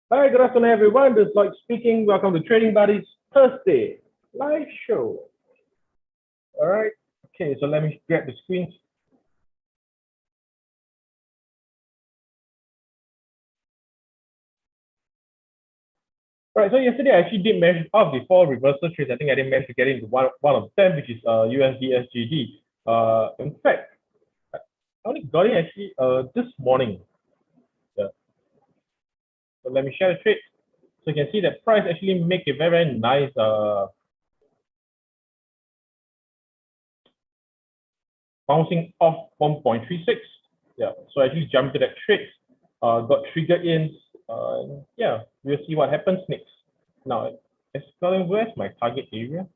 Hi, good afternoon, everyone. This is Lloyd speaking. Welcome to Trading Buddies Thursday live show. All right. Okay, so let me grab the screen. All right. So yesterday I actually did measure off the four reversal trades. I think I didn't manage to get into one of them, which is USD SGD. In fact, I only got it actually this morning. Yeah. So let me share the trade. So you can see that price actually make a very nice bouncing off 1.36. Yeah, so I actually jumped to that trade, got triggered in. Yeah, we'll see what happens next. Now, where's my target area?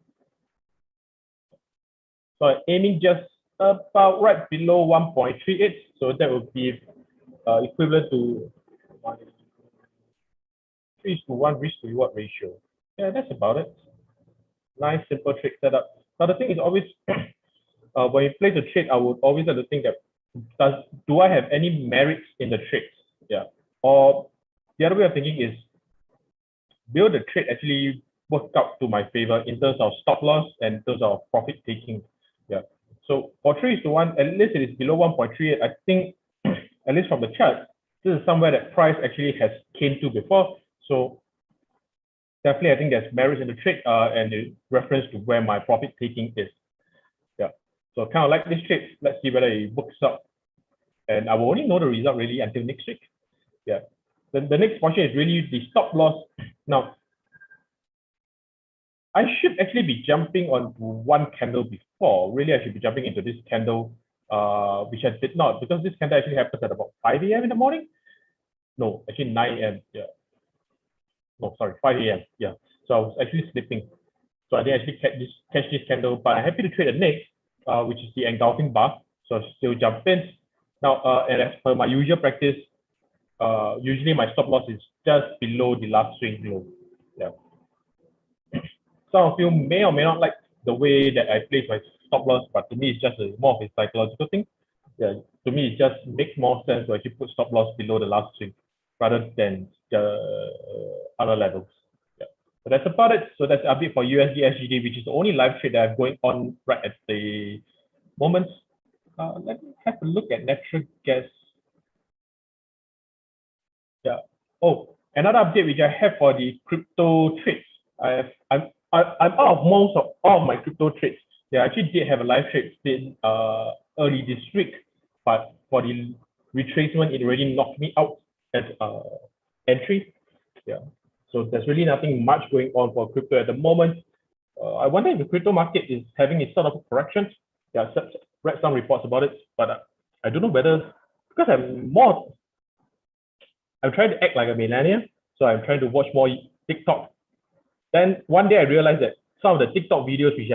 So I'm aiming just about right below 1.38. So that would be equivalent to 3:1 risk to reward ratio. Yeah, that's about it. Nice, simple trade setup. Now, the thing is always, when you place a trade, I would always have to think that, do I have any merits in the trades? Yeah. Or the other way of thinking is, will the trade actually work out to my favor in terms of stop loss and in terms of profit taking? Yeah. So for 3:1, at least it is below 1.38. I think, at least from the chart, this is somewhere that price actually has came to before. So definitely, I think there's merit in the trade and the reference to where my profit taking is. Yeah. So kind of like this trade, let's see whether it works out. And I will only know the result really until next week. Yeah. The next portion is really the stop loss. Now, I should actually be jumping on one candle before. Really, I should be jumping into this candle, which I did not, because this candle actually happens at about 5 a.m. in the morning. No, actually 9 a.m. Yeah. No, sorry, 5 a.m. Yeah. So I was actually sleeping. So I didn't actually catch this candle, but I'm happy to trade the next, which is the engulfing bar. So I still jump in. Now, and as per my usual practice, usually my stop loss is just below the last swing low. Yeah. Some of you may or may not like the way that I place my stop loss, but to me, it's just more of a psychological thing. Yeah, to me, it just makes more sense to actually put stop loss below the last swing rather than the other levels. Yeah. So that's about it. So that's a bit for USD SGD, which is the only live trade that I'm going on right at the moment. Let me have a look at natural gas. Yeah. Oh, another update which I have for the crypto trades. I'm out of most of all of my crypto trades. Yeah, I actually did have a live trade in early this week, but for the retracement, it already knocked me out as entry. Yeah. So there's really nothing much going on for crypto at the moment. I wonder if the crypto market is having a sort of correction. Yeah, read some reports about it, but I don't know whether, because I'm trying to act like a millennial, so I'm trying to watch more TikTok. Then one day I realized that some of the TikTok videos which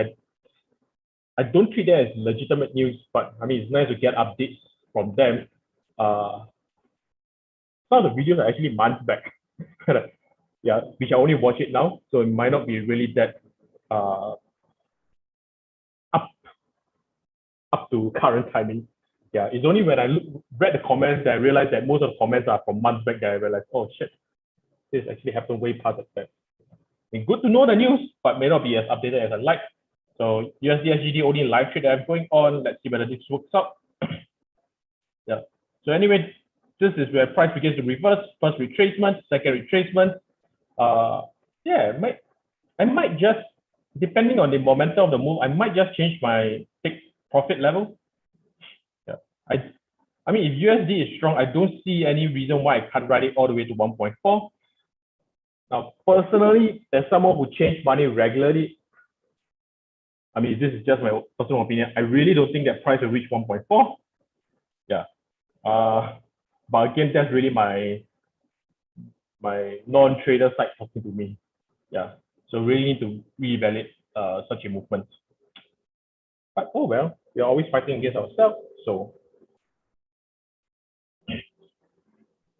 I don't treat them as legitimate news, but I mean it's nice to get updates from them. Some of the videos are actually months back. Yeah, which I only watch it now, so it might not be really that up to current timing. Yeah, it's only when I read the comments that I realized that most of the comments are from months back that I realized, oh shit, this actually happened way past that. It's good to know the news, but may not be as updated as I like. So USD SGD only live trade that I'm going on. Let's see whether this works out. Yeah. So anyway, this is where price begins to reverse. First retracement, second retracement. Yeah, I might just, depending on the momentum of the move, I might just change my take profit level. Yeah. I mean, if USD is strong, I don't see any reason why I can't ride it all the way to 1.4. Now, personally, as someone who changes money regularly, I mean, this is just my personal opinion. I really don't think that price will reach 1.4. Yeah. But again, that's really my non-trader side talking to me. Yeah. So really need to reevaluate such a movement. But oh well, we're always fighting against ourselves. So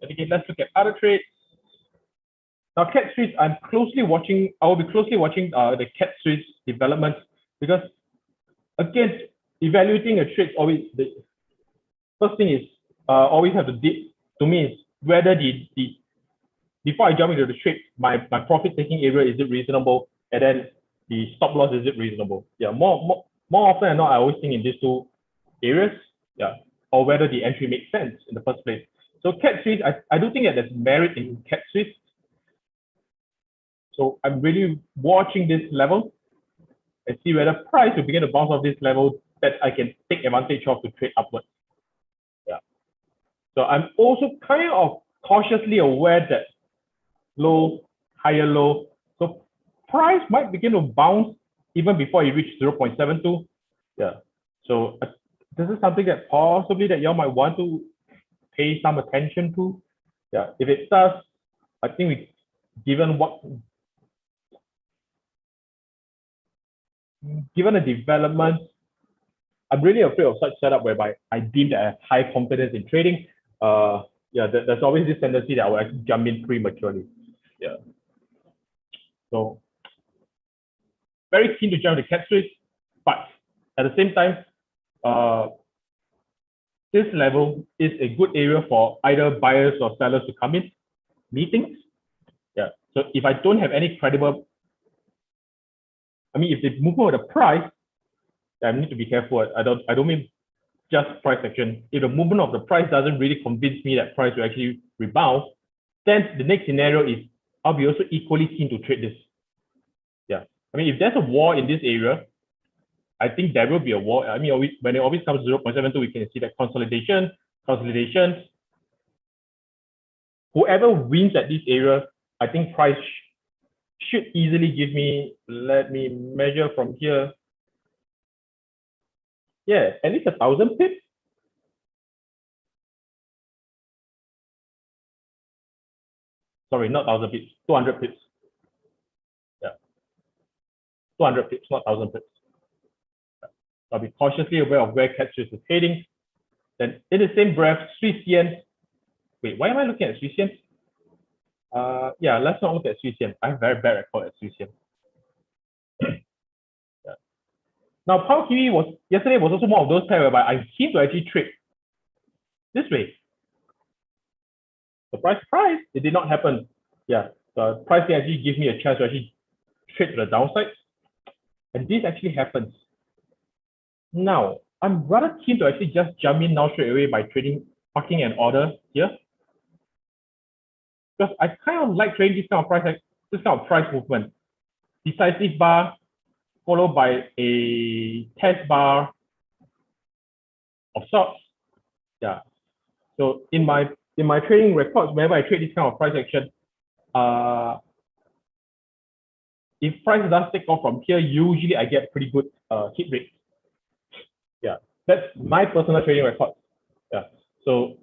again, let's look at other trades. Now, Cat Suisse, I'm closely watching. I will be closely watching the Cat Suisse developments because, again, evaluating a trade always the first thing is always have to to me is whether before I jump into the trade, my profit taking area, is it reasonable? And then the stop loss, is it reasonable? Yeah, more often than not, I always think in these two areas, yeah, or whether the entry makes sense in the first place. So cat Swiss, I do think that there's merit in cat Swiss. So I'm really watching this level and see whether price will begin to bounce off this level that I can take advantage of to trade upwards. Yeah. So I'm also kind of cautiously aware that low, higher low. So price might begin to bounce even before it reaches 0.72. Yeah. So this is something that possibly that y'all might want to pay some attention to. Yeah. If it does, I think given the development, I'm really afraid of such setup whereby I deem that I have high confidence in trading. Yeah, there's always this tendency that I will actually jump in prematurely. Yeah. So very keen to jump the cat Swiss, but at the same time, this level is a good area for either buyers or sellers to come in, meetings. Yeah. So if I don't have any credible, if the movement of the price, I need to be careful. I don't mean just price action. If the movement of the price doesn't really convince me that price will actually rebound, then the next scenario is I'll be also equally keen to trade this. Yeah. If there's a war in this area, I think there will be a war. When it always comes to 0.72, we can see that consolidation. Whoever wins at this area, I think price should easily give me, let me measure from here. Yeah, at least 1,000 pips. Sorry, not 1,000 pips, 200 pips. Yeah, 200 pips, not 1,000 pips. I'll be cautiously aware of where cat Swiss is heading. Then in the same breath, Swiss Yen. Wait, why am I looking at Swiss Yen? Yeah, let's not look at Swiss Yen. I have very bad record at Swiss Yen. Yeah. Now, Pound Kiwi yesterday was also one of those pairs whereby I keen to actually trade this way. Surprise, surprise, it did not happen. Yeah, the price actually gives me a chance to actually trade to the downside. And this actually happens. Now, I'm rather keen to actually just jump in now straight away by parking an order here. Because I kind of like trading this kind of price movement. Decisive bar followed by a test bar of sorts. Yeah. So in my trading records, whenever I trade this kind of price action, if price does take off from here, usually I get pretty good hit rate. Yeah, that's my personal trading record. Yeah. So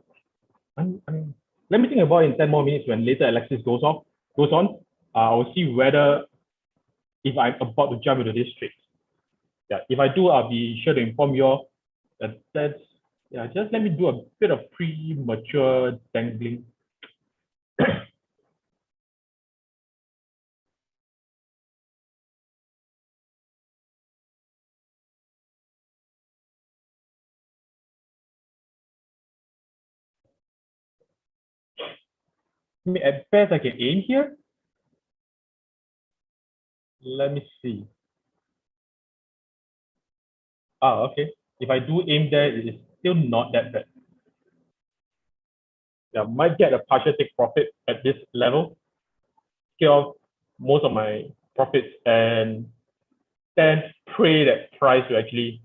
let me think about it in 10 more minutes when later Alexis goes on. I'll see whether if I'm about to jump into this trade. Yeah, if I do, I'll be sure to inform you all. Just let me do a bit of premature dangling. At best, I can aim here. Let me see. Okay. If I do aim there, it is still not that bad. Yeah, might get a partial take profit at this level, scale off most of my profits, and then pray that price will actually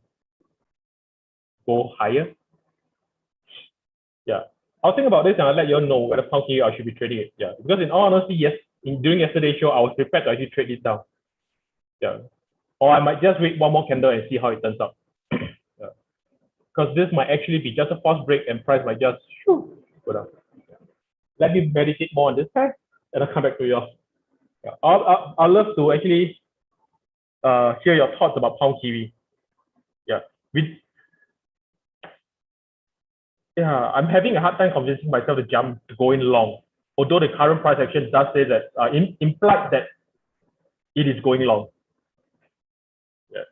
go higher. Yeah, I'll think about this and I'll let you all know whether pound Kiwi I should be trading it. Yeah, because in all honesty, yes, during yesterday's show, I was prepared to actually trade this down. Yeah, or I might just wait one more candle and see how it turns out. Yeah, because this might actually be just a false break and price might just go down. Yeah. Let me meditate more on this pair and I'll come back to you all. Yeah, I'd love to actually hear your thoughts about pound Kiwi. Yeah, I'm having a hard time convincing myself to jump to go in long. Although the current price action does say that implies that it is going long. Yeah.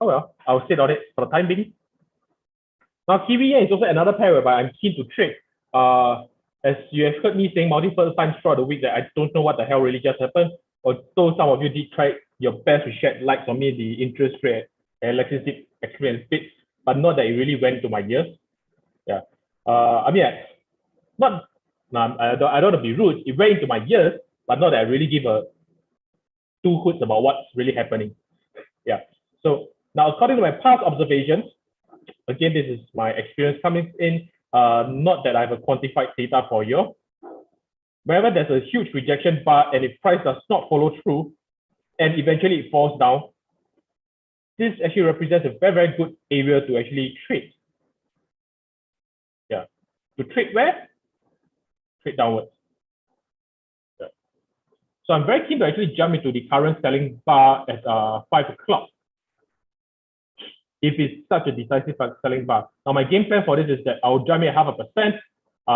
Oh well, I'll sit on it for the time being. Now, Kiwi Yen is also another pair whereby I'm keen to trade. as you have heard me saying multiple times throughout the week that I don't know what the hell really just happened, although some of you did try your best to shed light on me, the interest rate, Alexis did explain a bit, but not that it really went to my ears. Yeah. I mean, I don't want to be rude. It went into my ears, but not that I really give a two hoots about what's really happening. Yeah. So now, according to my past observations, again, this is my experience coming in, not that I have a quantified data for you. Wherever there's a huge rejection bar and if price does not follow through and eventually it falls down, this actually represents a very, very good area to actually trade. Yeah. To trade where? Trade downwards. Yeah. So I'm very keen to actually jump into the current selling bar at 5 o'clock. If it's such a decisive selling bar. Now, my game plan for this is that I'll jump in 0.5%.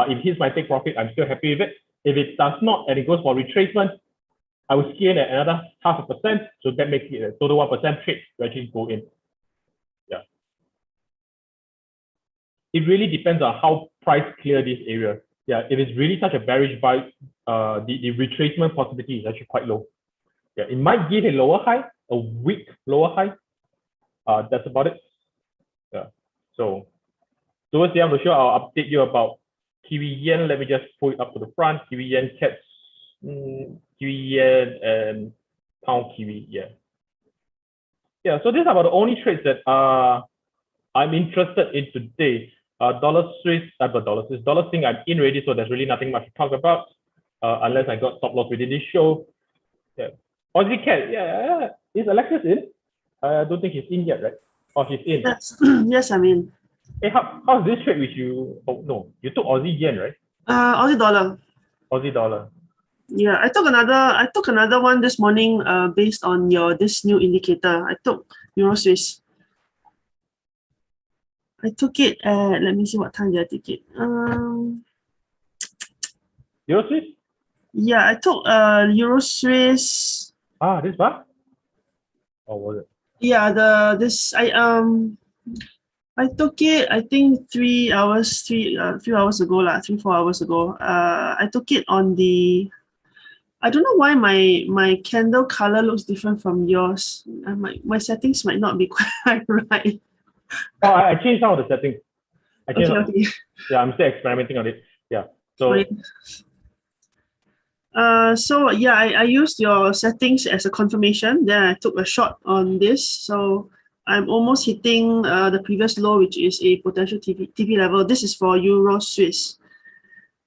If it hits my take profit, I'm still happy with it. If it does not and it goes for retracement, I will scale at another 0.5%. So that makes it a total 1% trade to actually go in. Yeah. It really depends on how price clear this area. Yeah, if it's really such a bearish buy, the retracement possibility is actually quite low. Yeah, it might give a lower high, a weak lower high. That's about it. Yeah. So towards the end of the show, I'll update you about Kiwi Yen. Let me just pull it up to the front. Kiwi Yen, cats, Kiwi Yen, and pound Kiwi. Yeah. Yeah. So these are about the only trades that I'm interested in today. Dollar Swiss, dollar thing I'm in already, so there's really nothing much to talk about, unless I got stop loss within this show. Yeah. Aussie cat. Yeah. Is Alexis in? I don't think he's in yet, right? Oh, he's in. Yes, yes, I'm in. Hey, how's this trade with you? Oh no, you took Aussie Yen, right? Aussie dollar. Aussie dollar. Yeah, I took another one this morning. Based on this new indicator, I took Euro Swiss. I took it at, let me see what time did I take it. Euro Swiss? Yeah, I took Euro Swiss. This bar? Or was it? Yeah, I took it, I think 3 hours, few hours ago, 3-4 hours ago. I took it on the, I don't know why my candle color looks different from yours. My settings might not be quite right. Oh, I changed some of the settings. Okay. Yeah, I'm still experimenting on it. Yeah. So. So yeah, I used your settings as a confirmation. Then I took a shot on this. So I'm almost hitting the previous low, which is a potential TP level. This is for Euro Swiss.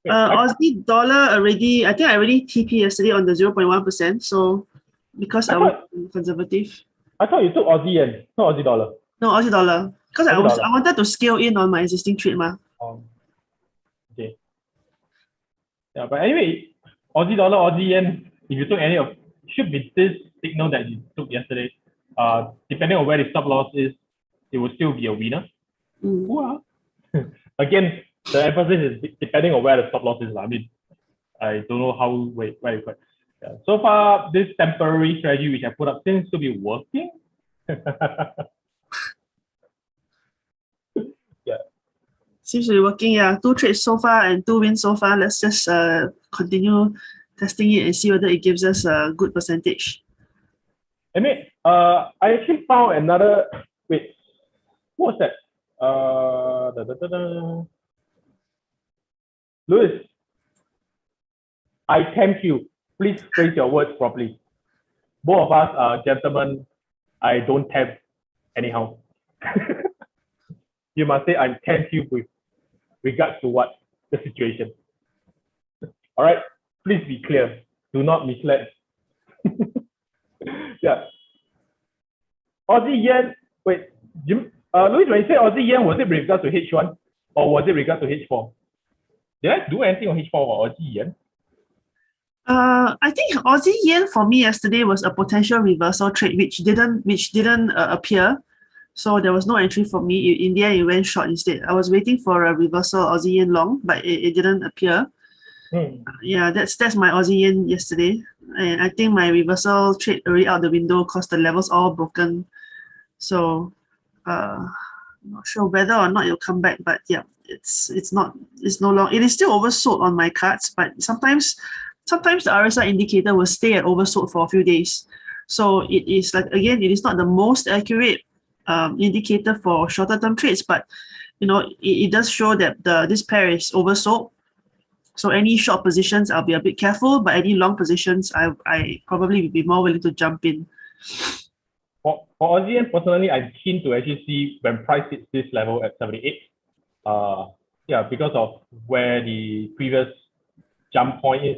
Aussie dollar already, I think I already TP yesterday on the 0.1%. So because I was conservative. I thought you took Aussie Yen, not Aussie dollar. No, Aussie dollar. Because I wanted to scale in on my existing trade. Okay. Yeah, but anyway, Aussie dollar, Aussie Yen, if you took any of, should be this signal that you took yesterday. Depending on where the stop loss is, it will still be a winner. Again, the emphasis is depending on where the stop loss is. I mean, I don't know where it's at. Yeah. So far, this temporary strategy which I put up seems to be working. Yeah. Seems to be working. Yeah, 2 trades so far and 2 wins so far. Let's just continue testing it and see whether it gives us a good percentage. I mean, I actually found another. Wait, what's that? Louis, I tempt you. Please phrase your words properly. Both of us are gentlemen. I don't tempt anyhow. You must say I tempt you with regards to what the situation. All right, please be clear. Do not mislead. Yeah. Aussie Yen. Wait, Louis, when you say Aussie Yen, was it with regards to H1 or was it regards to H4? Did I do anything on H4 or Aussie Yen? I think Aussie Yen for me yesterday was a potential reversal trade which didn't appear. So there was no entry for me. In the end, it went short instead. I was waiting for a reversal Aussie Yen long, but it didn't appear. Yeah, that's my Aussie Yen yesterday. And I think my reversal trade already out the window because the levels all broken. So I'm not sure whether or not it'll come back, but yeah, it's no longer, it is still oversold on my cards, but sometimes the RSI indicator will stay at oversold for a few days. So it is like, again, it is not the most accurate indicator for shorter term trades, but it does show that this pair is oversold. So any short positions, I'll be a bit careful, but any long positions, I probably would be more willing to jump in. For Aussie Yen, personally, I'm keen to actually see when price hits this level at 78. Yeah, because of where the previous jump point is.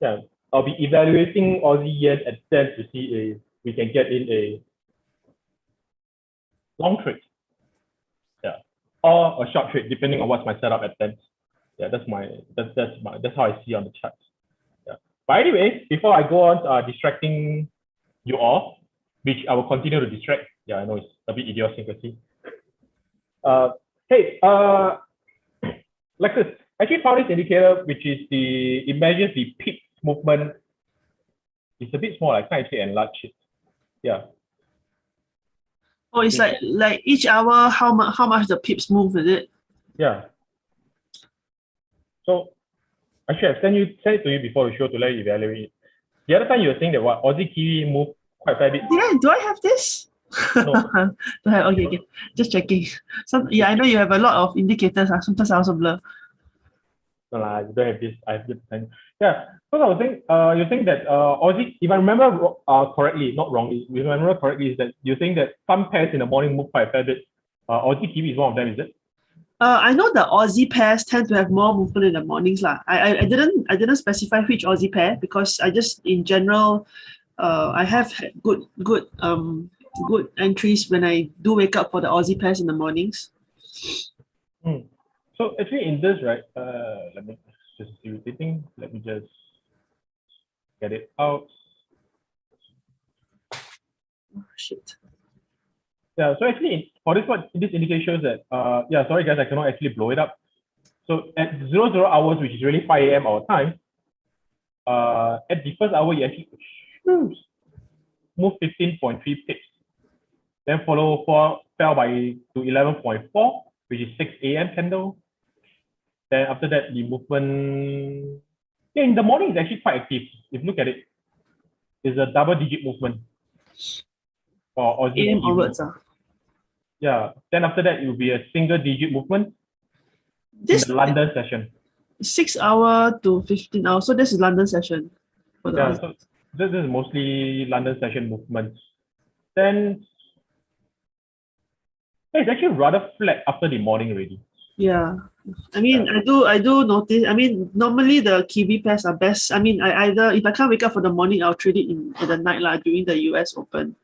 Yeah, I'll be evaluating Aussie Yen at 10 to see if we can get in a long trade. Yeah, or a short trade, depending on what's my setup at 10. Yeah, that's how I see on the charts. Yeah. But anyway, before I go on distracting you all, which I will continue to distract. Yeah, I know it's a bit idiosyncrasy. Hey, Lexus, actually found this indicator, which is it measures the peak movement. It's a bit small. I can't actually enlarge it. Yeah. Oh, it's like each hour, how much the pips move, is it? Yeah. So actually, I've sent it to you before the show to let you evaluate it. The other time you were saying that what Aussie Kiwi moved quite a fair bit. Yeah, do I have this? No. Okay. Just checking. I know you have a lot of indicators. Sometimes I also blur. No, you don't have this. I have this. Yeah. So I was saying, you're saying that Aussie, if I remember correctly, not wrongly, if I remember correctly, is that you're saying that some pairs in the morning move quite a fair bit. Aussie Kiwi is one of them, is it? I know the Aussie pairs tend to have more movement in the mornings lah. I didn't specify which Aussie pair because I just in general, I have good entries when I do wake up for the Aussie pairs in the mornings. So actually in this, right, let me just irritating. Let me just get it out. Oh, shit. Yeah, so actually for this one, this indicator shows that, yeah, sorry guys, I cannot actually blow it up. So at 00 hours, which is really 5 a.m. our time, at the first hour, you actually move 15.3 pips. Then fell by to 11.4, which is 6 a.m. candle. Then after that, the movement, yeah, in the morning is actually quite active. If you look at it, it's a double-digit movement for Aussie AM onwards. Yeah. Then after that, it will be a single-digit movement in the London session. 6 hour to 15 hours. So this is London session. Yeah. So this is mostly London session movements. Then it's actually rather flat after the morning already. Yeah. I mean, I do notice. I mean, normally the Kiwi pairs are best. I mean, I either, if I can't wake up for the morning, I'll trade it in the night during the US Open.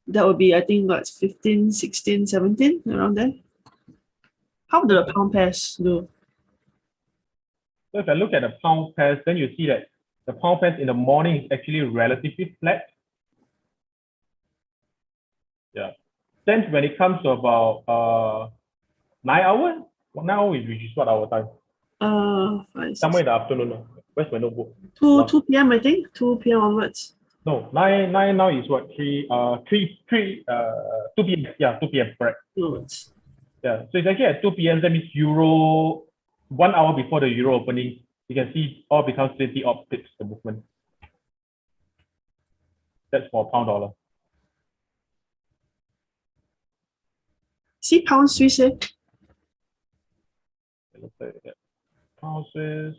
That would be, I think, what, 15, 16, 17, around there. How do the pound pairs do? So if I look at the pound pairs, then you see that the pound pairs in the morning is actually relatively flat. Yeah. Then when it comes to about 9 hours, 1 hour, which is what our time? 5, Somewhere in the afternoon. Where's my notebook? 2 p.m. I think, 2 p.m. onwards. No, 9 now is what? 2 p.m. Yeah, 2 p.m. correct. Onwards. Yeah, so it's actually at 2 p.m. That means Euro 1 hour before the Euro opening. You can see all becomes 20 odd pips the movement. That's for pound dollar. See pound Swiss, eh? Pound Swiss.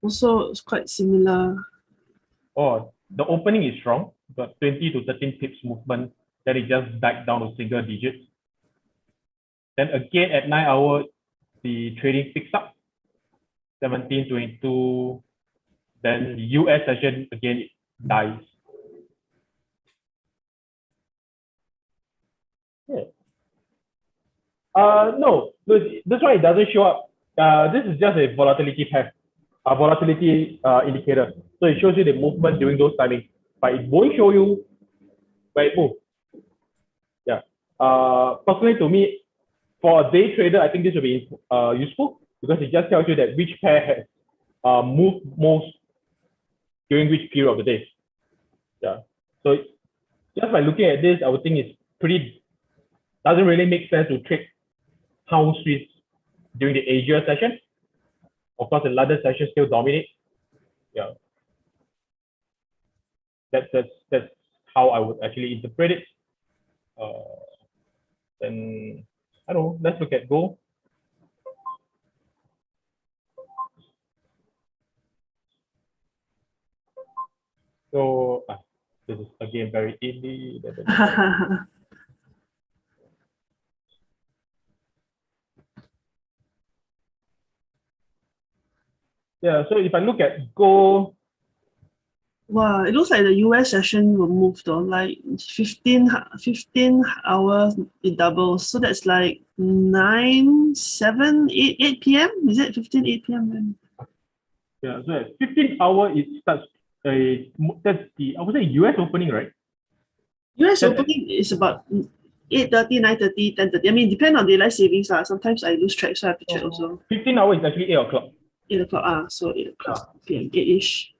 Also, it's quite similar. Oh, the opening is strong, but 20 to 13 pips movement. Then it just died down to single digits. Then again at 9 hours, the trading picks up. 17, 22. Then the US session again it dies. Yeah. No, this one it doesn't show up. This is just a volatility pair, a volatility indicator. So it shows you the movement during those timings, but it won't show you where it moves. Yeah. Personally, to me, for a day trader, I think this will be useful because it just tells you that which pair has moved most during which period of the day. Yeah. So just by looking at this, I would think it's pretty doesn't really make sense to trade pound Swiss during the Asia session. Of course, the London session still dominate. Yeah, that's how I would actually interpret it. Then I don't know. Let's look at gold. So this is again very indie. Yeah, so if I look at gold, Wow, it looks like the US session will move though, like 15 hours it doubles. So that's like 9, 7, 8 p.m. Is it 15, 8 p.m.? yeah, so at 15 hour it starts that's the I would say US opening, right? US opening is about 8:30, 9:30, 10:30. I mean, depend on daylight savings. Sometimes I lose track, so I have to check also. 15 hour is actually 8 o'clock. 8 o'clock, so 8 o'clock p.m., 8-ish.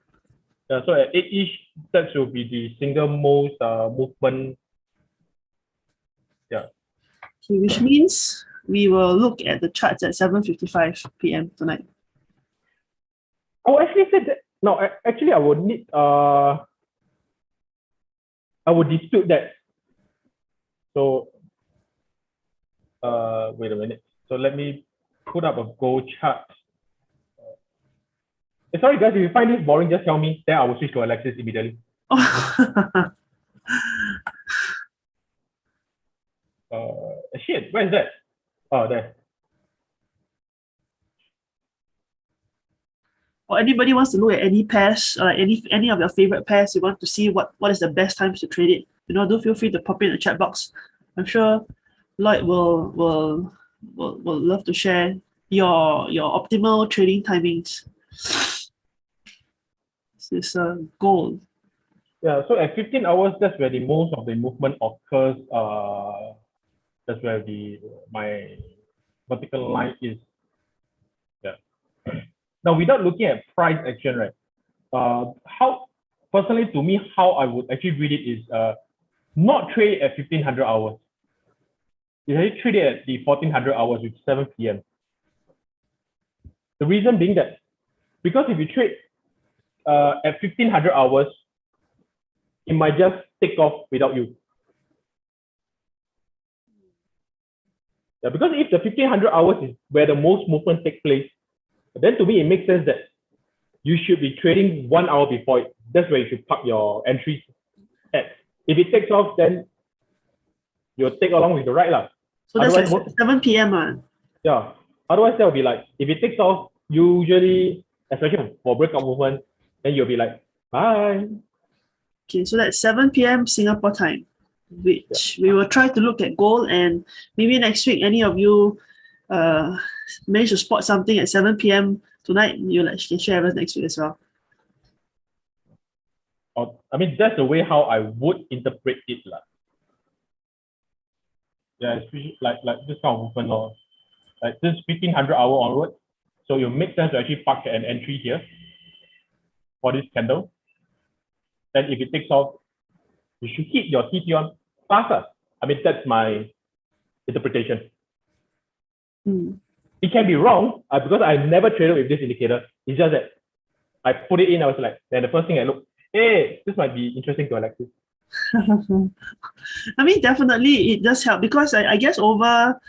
Yeah, so at 8-ish, that should be the single most movement. Yeah. Okay, which means we will look at the charts at 7:55 p.m. tonight. Oh, actually said that. No, actually I would need I would dispute that. So wait a minute. So let me put up a gold chart. Sorry guys, if you find this boring, just tell me. Then I will switch to Alexis immediately. Shit, where is that? Oh, there. Or anybody wants to look at any pairs, any of your favorite pairs, you want to see what is the best times to trade it, do feel free to pop in the chat box. I'm sure Lloyd will love to share your optimal trading timings. This is gold. Yeah, so at 15 hours, that's where the most of the movement occurs. That's where my vertical line is. Yeah. Now, without looking at price action, right? How personally to me, how I would actually read it is not trade at 1500 hours. You actually trade it at the 1400 hours, which is 7 p.m. The reason being that because if you trade at 1500 hours, it might just take off without you. Yeah, because if the 1500 hours is where the most movement takes place, then to me it makes sense that you should be trading 1 hour before it. That's where you should park your entries at. If it takes off, then you'll take along with the ride lah. So that's like 7 p.m. Yeah. Otherwise, that will be like, if it takes off, usually, especially for breakout movement, then you'll be like, bye. Okay, so that's 7 p.m. Singapore time, which we will try to look at gold, and maybe next week, any of you manage to spot something at 7 p.m. tonight, you can share with us next week as well. I mean, that's the way how I would interpret it lah. Yeah, especially like this kind of movement law, like this 1500 hour onward. So it makes sense to actually park an entry here for this candle. Then if it takes off, you should hit your TP on faster. I mean, that's my interpretation. It can be wrong because I never traded with this indicator. It's just that I put it in, I was like, then the first thing I looked, hey, this might be interesting to Alexis. I mean, definitely it does help because I guess over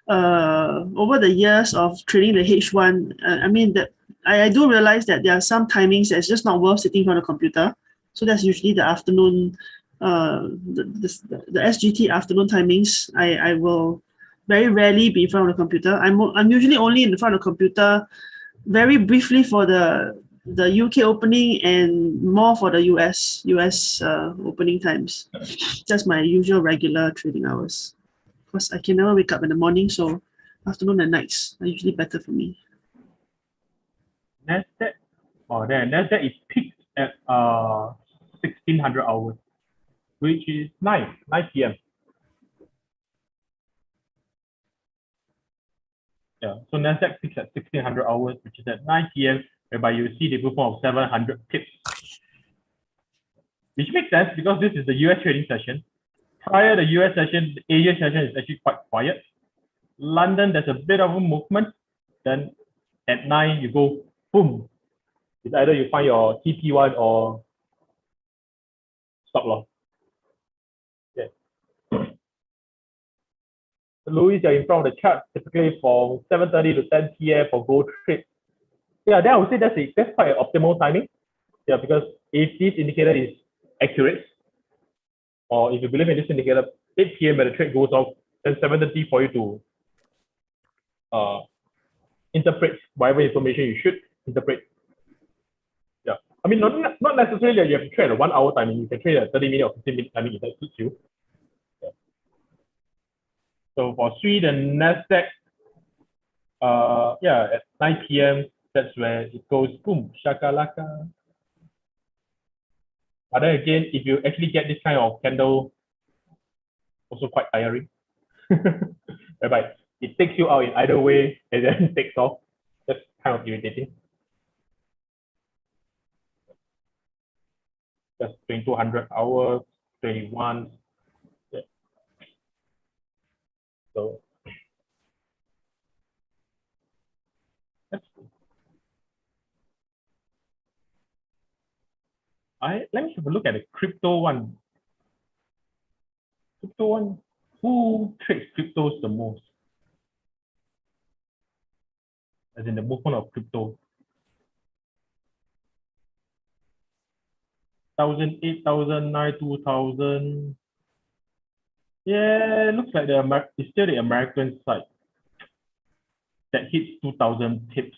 the years of trading the H1, I mean that I do realize that there are some timings that's just not worth sitting on a computer. So that's usually the afternoon, the SGT afternoon timings. I will very rarely be in front of the computer. I'm usually only in front of the computer very briefly for the UK opening and more for the US opening times. That's my usual regular trading hours. Because I can never wake up in the morning, so afternoon and nights are usually better for me. Nasdaq, Nasdaq is peaked at 1600 hours, which is 9 p.m. Yeah, so Nasdaq peaks at 1600 hours, which is at 9 p.m., whereby you see the movement of 700 pips. Which makes sense because this is the US trading session. prior to the US session, the Asia session is actually quite quiet. London, there's a bit of a movement. Then at 9, you go boom. It's either you find your TP1 or stop loss. Yeah. So Louis, you're in front of the chart typically from 7:30 to 10 p.m. for gold trade. Yeah, then I would say that's quite an optimal timing. Yeah, because if this indicator is accurate, or if you believe in this indicator, 8 p.m. when the trade goes off, then 7:30 for you to interpret whatever information you should interpret. Yeah, I mean, not necessarily that you have to trade a 1 hour timing. You can trade a 30-minute or 15-minute timing if that suits you. Yeah. So for SWI, the Nasdaq, yeah, at 9 p.m. that's where it goes boom, shakalaka. But then again, if you actually get this kind of candle, also quite tiring. Whereby it takes you out in either way and then takes off. That's kind of irritating. That's 2200 hours, 21. Yeah. So that's cool. Let me have a look at the crypto one. Crypto one, who trades cryptos the most? As in the movement of crypto. 1,000, 8,000, 2,000. Yeah, it looks like it's still the American side that hits 2,000 pips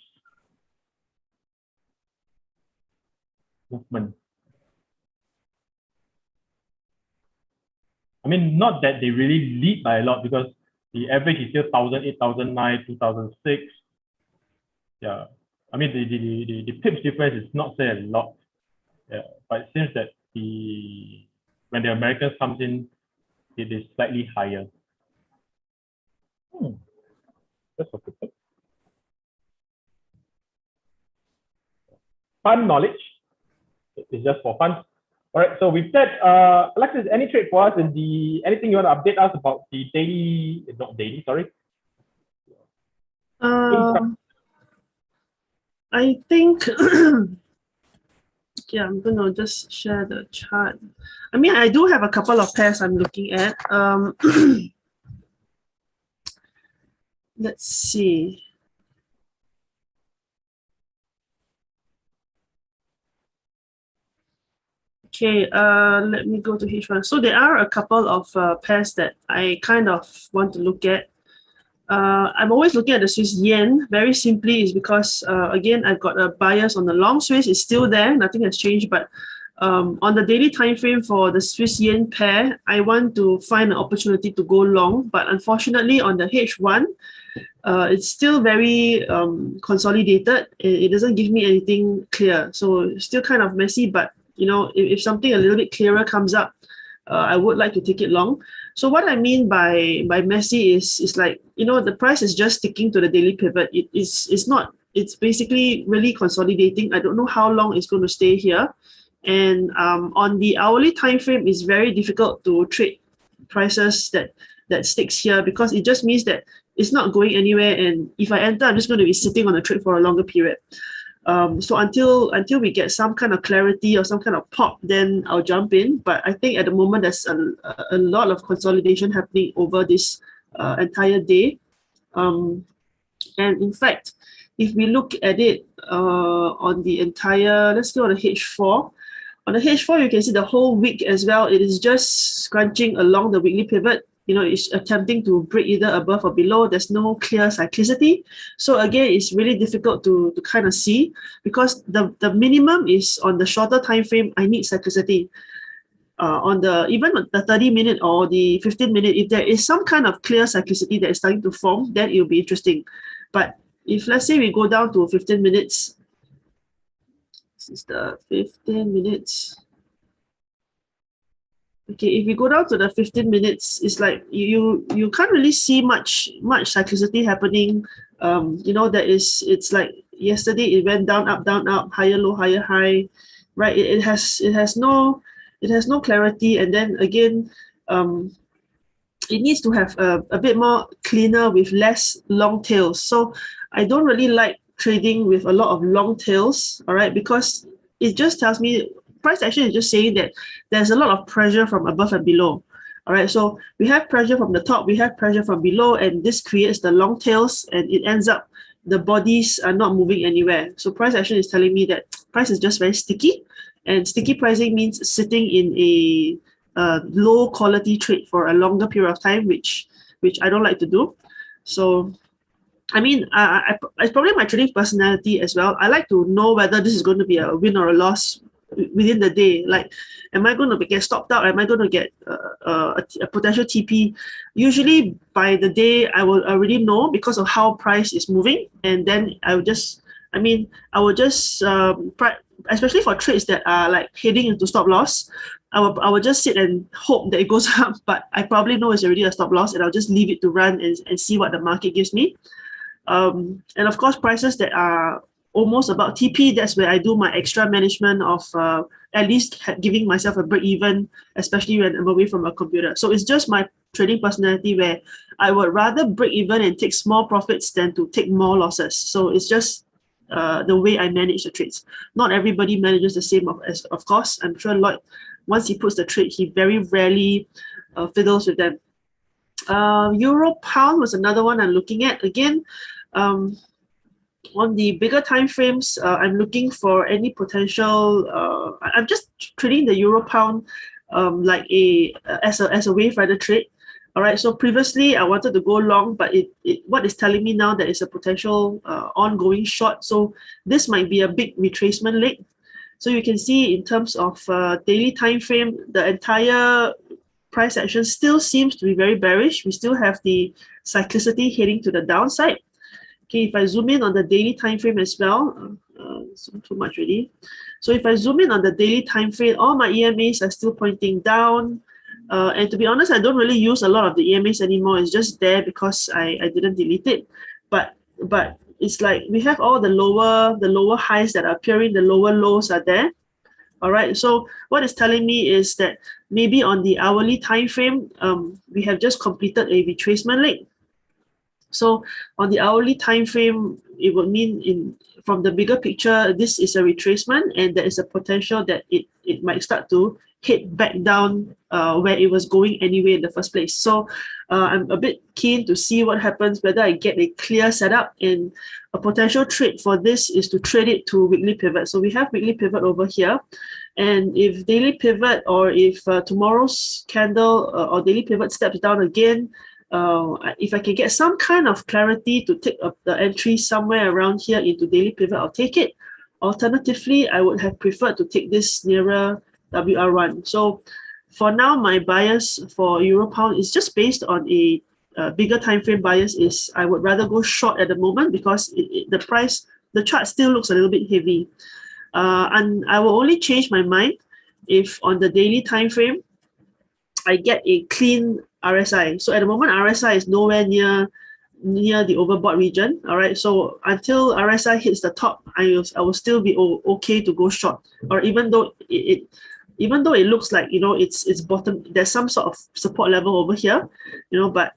movement. I mean, not that they really lead by a lot because the average is still 1,000, 8,009, 2006. Yeah, I mean the pips difference is not say a lot. Yeah, but it seems that when the Americans comes in, it is slightly higher. That's okay. Fun knowledge. It's just for fun. All right. So with that, Alexis, any trade for us in anything you want to update us about the daily? Not daily. Sorry. I think. Yeah, I'm gonna just share the chart. I mean, I do have a couple of pairs I'm looking at. Let's see. Okay, let me go to H1. So there are a couple of pairs that I kind of want to look at. I'm always looking at the Swiss yen. Very simply is because, again, I've got a bias on the long Swiss. It's still there. Nothing has changed. But on the daily time frame for the Swiss yen pair, I want to find an opportunity to go long. But unfortunately, on the H1, it's still very consolidated. It doesn't give me anything clear. So it's still kind of messy. But, you know, if something a little bit clearer comes up, I would like to take it long. So what I mean by messy is like, you know, the price is just sticking to the daily pivot. It's basically really consolidating. I don't know how long it's going to stay here. And on the hourly time frame, it's very difficult to trade prices that sticks here because it just means that it's not going anywhere. And if I enter, I'm just going to be sitting on the trade for a longer period. So until we get some kind of clarity or some kind of pop, then I'll jump in. But I think at the moment there's a lot of consolidation happening over this entire day. And in fact, if we look at it on the entire, let's go on the H4. On the H4, you can see the whole week as well. It is just scrunching along the weekly pivot. You know, it's attempting to break either above or below. There's no clear cyclicity. So again, it's really difficult to kind of see because the minimum is on the shorter time frame. I need cyclicity. On the even the 30-minute or the 15-minute, if there is some kind of clear cyclicity that is starting to form, then it'll be interesting. But if let's say we go down to 15 minutes, this is the 15 minutes. Okay, if we go down to the 15 minutes, it's like you can't really see much cyclicity happening. You know, it's like yesterday it went down, up, higher, low, high, right? It has no clarity, and then again, it needs to have a bit more cleaner with less long tails. So I don't really like trading with a lot of long tails, all right, because it just tells me price action is just saying that there's a lot of pressure from above and below. All right, so we have pressure from the top, we have pressure from below, and this creates the long tails, and it ends up the bodies are not moving anywhere. So price action is telling me that price is just very sticky, and sticky pricing means sitting in a low quality trade for a longer period of time, which I don't like to do. So I mean, it's probably my trading personality as well. I like to know whether this is going to be a win or a loss within the day. Like, am I going to get stopped out? Am I going to get a potential TP? Usually by the day, I will already know because of how price is moving. And then I will just, especially for trades that are like heading into stop loss, I will just sit and hope that it goes up, but I probably know it's already a stop loss, and I'll just leave it to run and see what the market gives me. And of course, prices that are almost about TP, that's where I do my extra management of at least giving myself a break even, especially when I'm away from a computer. So it's just my trading personality where I would rather break even and take small profits than to take more losses. So it's just the way I manage the trades. Not everybody manages the same, of course. I'm sure Lloyd, once he puts the trade, he very rarely fiddles with them. Euro pound was another one I'm looking at. Again, on the bigger time frames, I'm looking for any potential. I'm just trading the euro pound like as a wave rider trade. All right. So previously I wanted to go long, but what is telling me now that it's a potential ongoing short. So this might be a big retracement leg. So you can see in terms of daily time frame, the entire price action still seems to be very bearish. We still have the cyclicity heading to the downside. Okay, if I zoom in on the daily time frame as well, too much already. So if I zoom in on the daily time frame, all my EMAs are still pointing down. And to be honest, I don't really use a lot of the EMAs anymore. It's just there because I didn't delete it. But it's like we have all the lower highs that are appearing, the lower lows are there. All right, so what it's telling me is that maybe on the hourly time frame, we have just completed a retracement leg. So on the hourly time frame, it would mean from the bigger picture, this is a retracement, and there is a potential that it might start to head back down where it was going anyway in the first place. So I'm a bit keen to see what happens, whether I get a clear setup. And a potential trade for this is to trade it to weekly pivot. So we have weekly pivot over here. And if daily pivot, or if tomorrow's candle or daily pivot steps down again, if I can get some kind of clarity to take up the entry somewhere around here into daily pivot, I'll take it. Alternatively, I would have preferred to take this nearer WR1. So for now, my bias for Euro Pound is just based on a bigger time frame bias. Is I would rather go short at the moment because the chart still looks a little bit heavy. And I will only change my mind if on the daily time frame I get a clean RSI. So at the moment, RSI is nowhere near the overbought region. All right. So until RSI hits the top, I will still be okay to go short. Or even though it looks like it's bottom, there's some sort of support level over here, But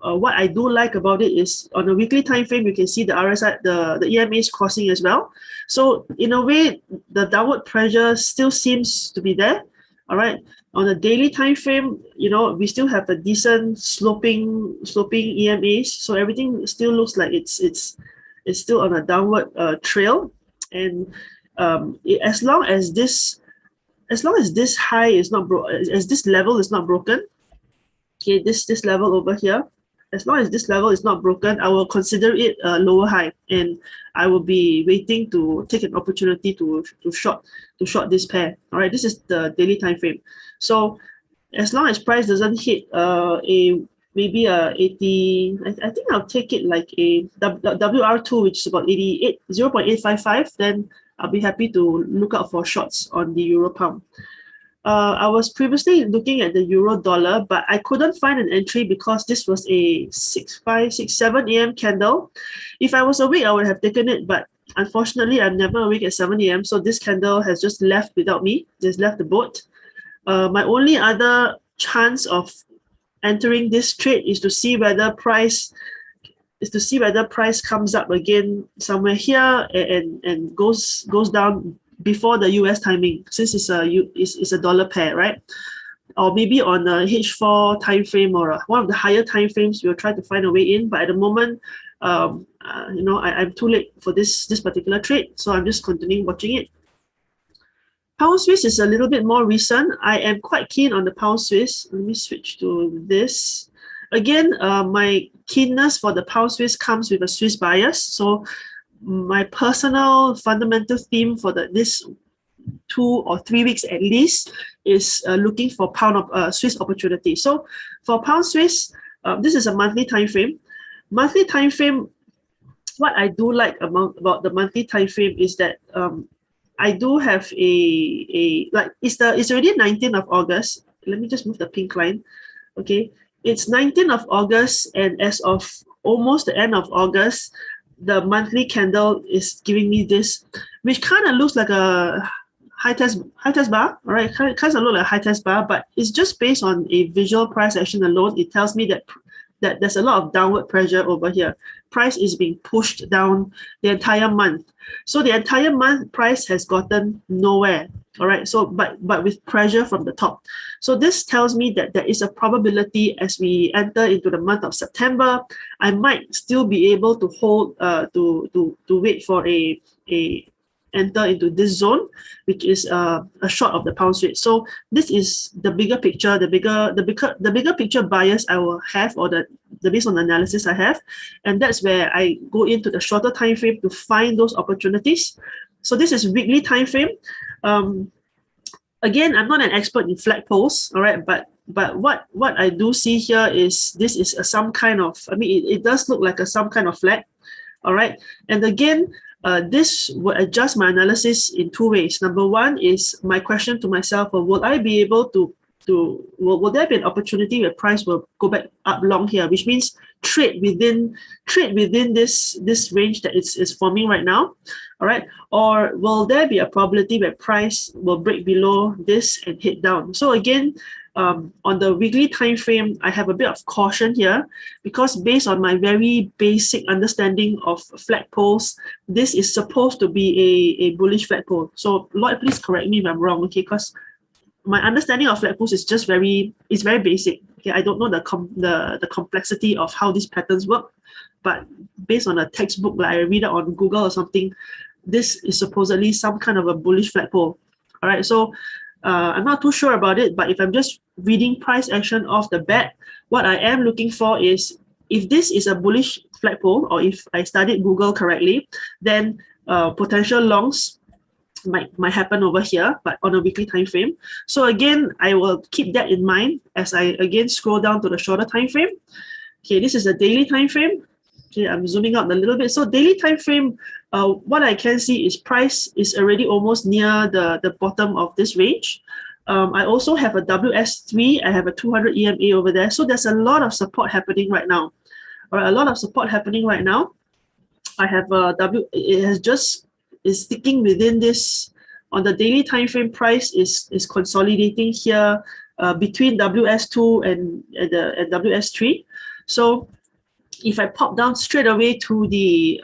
what I do like about it is on a weekly time frame, you can see the RSI, the EMA is crossing as well. So in a way, the downward pressure still seems to be there. All right. On a daily time frame, we still have a decent sloping EMAs. So everything still looks like it's still on a downward trail. And as long as this high is not as this level is not broken, okay, this level over here, as long as this level is not broken, I will consider it a lower high, and I will be waiting to take an opportunity to short this pair. All right, this is the daily time frame. So as long as price doesn't hit maybe a 80, I think I'll take it like a WR2, which is about 0.855, then I'll be happy to look out for shorts on the Euro Pound. I was previously looking at the Euro Dollar, but I couldn't find an entry because this was a 7 a.m. candle. If I was awake, I would have taken it, but unfortunately, I'm never awake at 7 a.m. So this candle has just left without me, just left the boat. My only other chance of entering this trade is to see whether price comes up again somewhere here and goes down before the US timing, since it's a dollar pair, right? Or maybe on a H4 time frame or one of the higher time frames, we'll try to find a way in. But at the moment, I'm too late for this particular trade, so I'm just continuing watching it. Pound Swiss is a little bit more recent. I am quite keen on the Pound Swiss. Let me switch to this. Again, my keenness for the Pound Swiss comes with a Swiss bias. So my personal fundamental theme for this 2 or 3 weeks at least is looking for Swiss opportunity. So for Pound Swiss, this is a monthly time frame. Monthly time frame, what I do like about the monthly time frame is that I do have it's already 19th of August. Let me just move the pink line. Okay, it's 19th of August, and as of almost the end of August, the monthly candle is giving me this, which kind of looks like a high test bar. All right, kind of look like a high test bar, but it's just based on a visual price action alone. It tells me that there's a lot of downward pressure over here. Price is being pushed down the entire month. So the entire month price has gotten nowhere. All right. So but with pressure from the top. So this tells me that there is a probability as we enter into the month of September, I might still be able to hold to wait for a enter into this zone, which is a short of the Pound Swiss. So this is the bigger picture, the bigger picture bias I will have, or the based on the analysis I have, and that's where I go into the shorter time frame to find those opportunities. So this is weekly time frame. Again, I'm not an expert in flag poles, all right, but what I do see here is this is some kind of, it does look like some kind of flag, all right, and again. This will adjust my analysis in 2 ways. Number one is my question to myself: will I be able will there be an opportunity where price will go back up long here, which means trade within this range that is forming right now, all right? Or will there be a probability where price will break below this and hit down? So again, on the weekly time frame, I have a bit of caution here, because based on my very basic understanding of flag poles, this is supposed to be a bullish flag pole. So Lloyd, please correct me if I'm wrong, okay? Because my understanding of flag poles is just very basic. Okay, I don't know the complexity of how these patterns work, but based on a textbook like I read it on Google or something, this is supposedly some kind of a bullish flag pole. All right, so I'm not too sure about it, but if I'm just reading price action off the bat, what I am looking for is, if this is a bullish flag pole, or if I studied Google correctly, then potential longs might happen over here, but on a weekly time frame. So again, I will keep that in mind as I again scroll down to the shorter time frame. Okay, this is a daily time frame. Okay, I'm zooming out a little bit. So daily time frame, what I can see is price is already almost near the bottom of this range. I also have a WS3. I have a 200 EMA over there. So there's a lot of support happening right now. All right, a lot of support happening right now. I have a is sticking within this. On the daily time frame, price is consolidating here between WS2 and WS3. So if I pop down straight away to the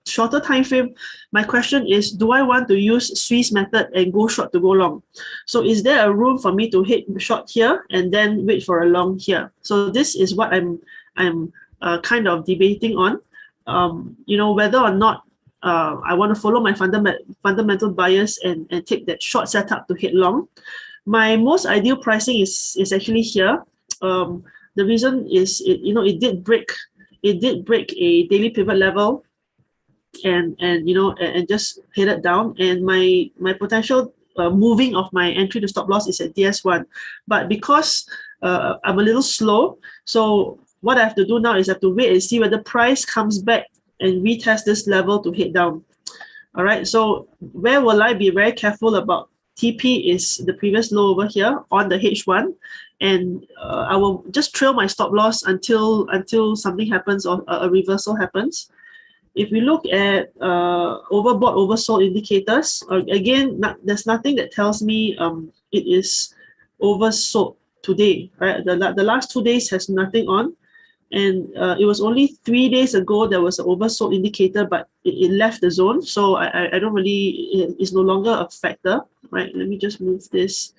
shorter time frame, my question is, do I want to use Swiss method and go short to go long? So is there a room for me to hit short here and then wait for a long here? So this is what I'm kind of debating on. Whether or not I want to follow my fundamental bias and take that short setup to hit long. My most ideal pricing is actually here. The reason is it did break a daily pivot level and just headed down, and my potential moving of my entry to stop loss is at DS1, but because I'm a little slow, so what I have to do now is I have to wait and see whether price comes back and retest this level to hit down. All right, so where will I be very careful about? TP is the previous low over here on the H1, and I will just trail my stop loss until something happens or a reversal happens. If we look at overbought, oversold indicators, again, there's nothing that tells me it is oversold today, right? The last 2 days has nothing on. And it was only 3 days ago there was an oversold indicator, but it left the zone. So I don't really, it's no longer a factor, right? Let me just move this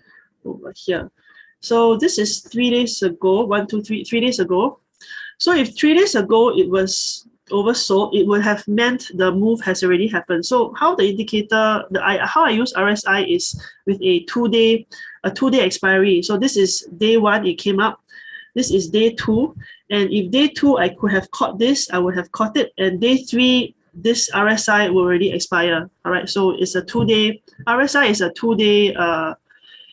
over here. So this is 3 days ago, 3 days ago. So if 3 days ago it was oversold, it would have meant the move has already happened. So how the indicator, how I use RSI is with a 2-day expiry. So this is day 1, it came up. This is day 2. And if day 2, I could have caught this, I would have caught it. And day 3, this RSI will already expire. All right. So it's a 2-day, RSI is a 2-day,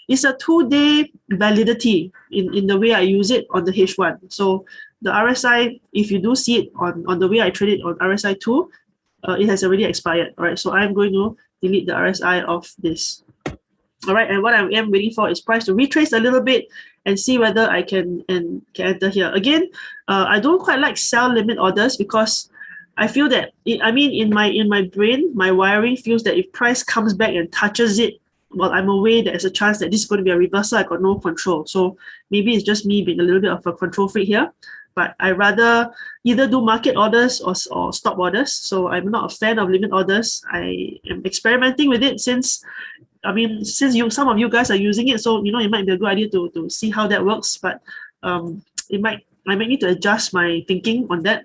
it's a 2-day validity in the way I use it on the H1. So the RSI, if you do see it on the way I trade it on RSI 2, it has already expired. All right. So I'm going to delete the RSI of this. All right. And what I am waiting for is price to retrace a little bit and see whether I can enter here. Again, I don't quite like sell limit orders because I feel that, in my brain, my wiring feels that if price comes back and touches it, well, I'm aware there's a chance that this is going to be a reversal. I got no control. So maybe it's just me being a little bit of a control freak here. But I rather either do market orders or stop orders. So I'm not a fan of limit orders. I am experimenting with it since some of you guys are using it, so it might be a good idea to see how that works. But I might need to adjust my thinking on that.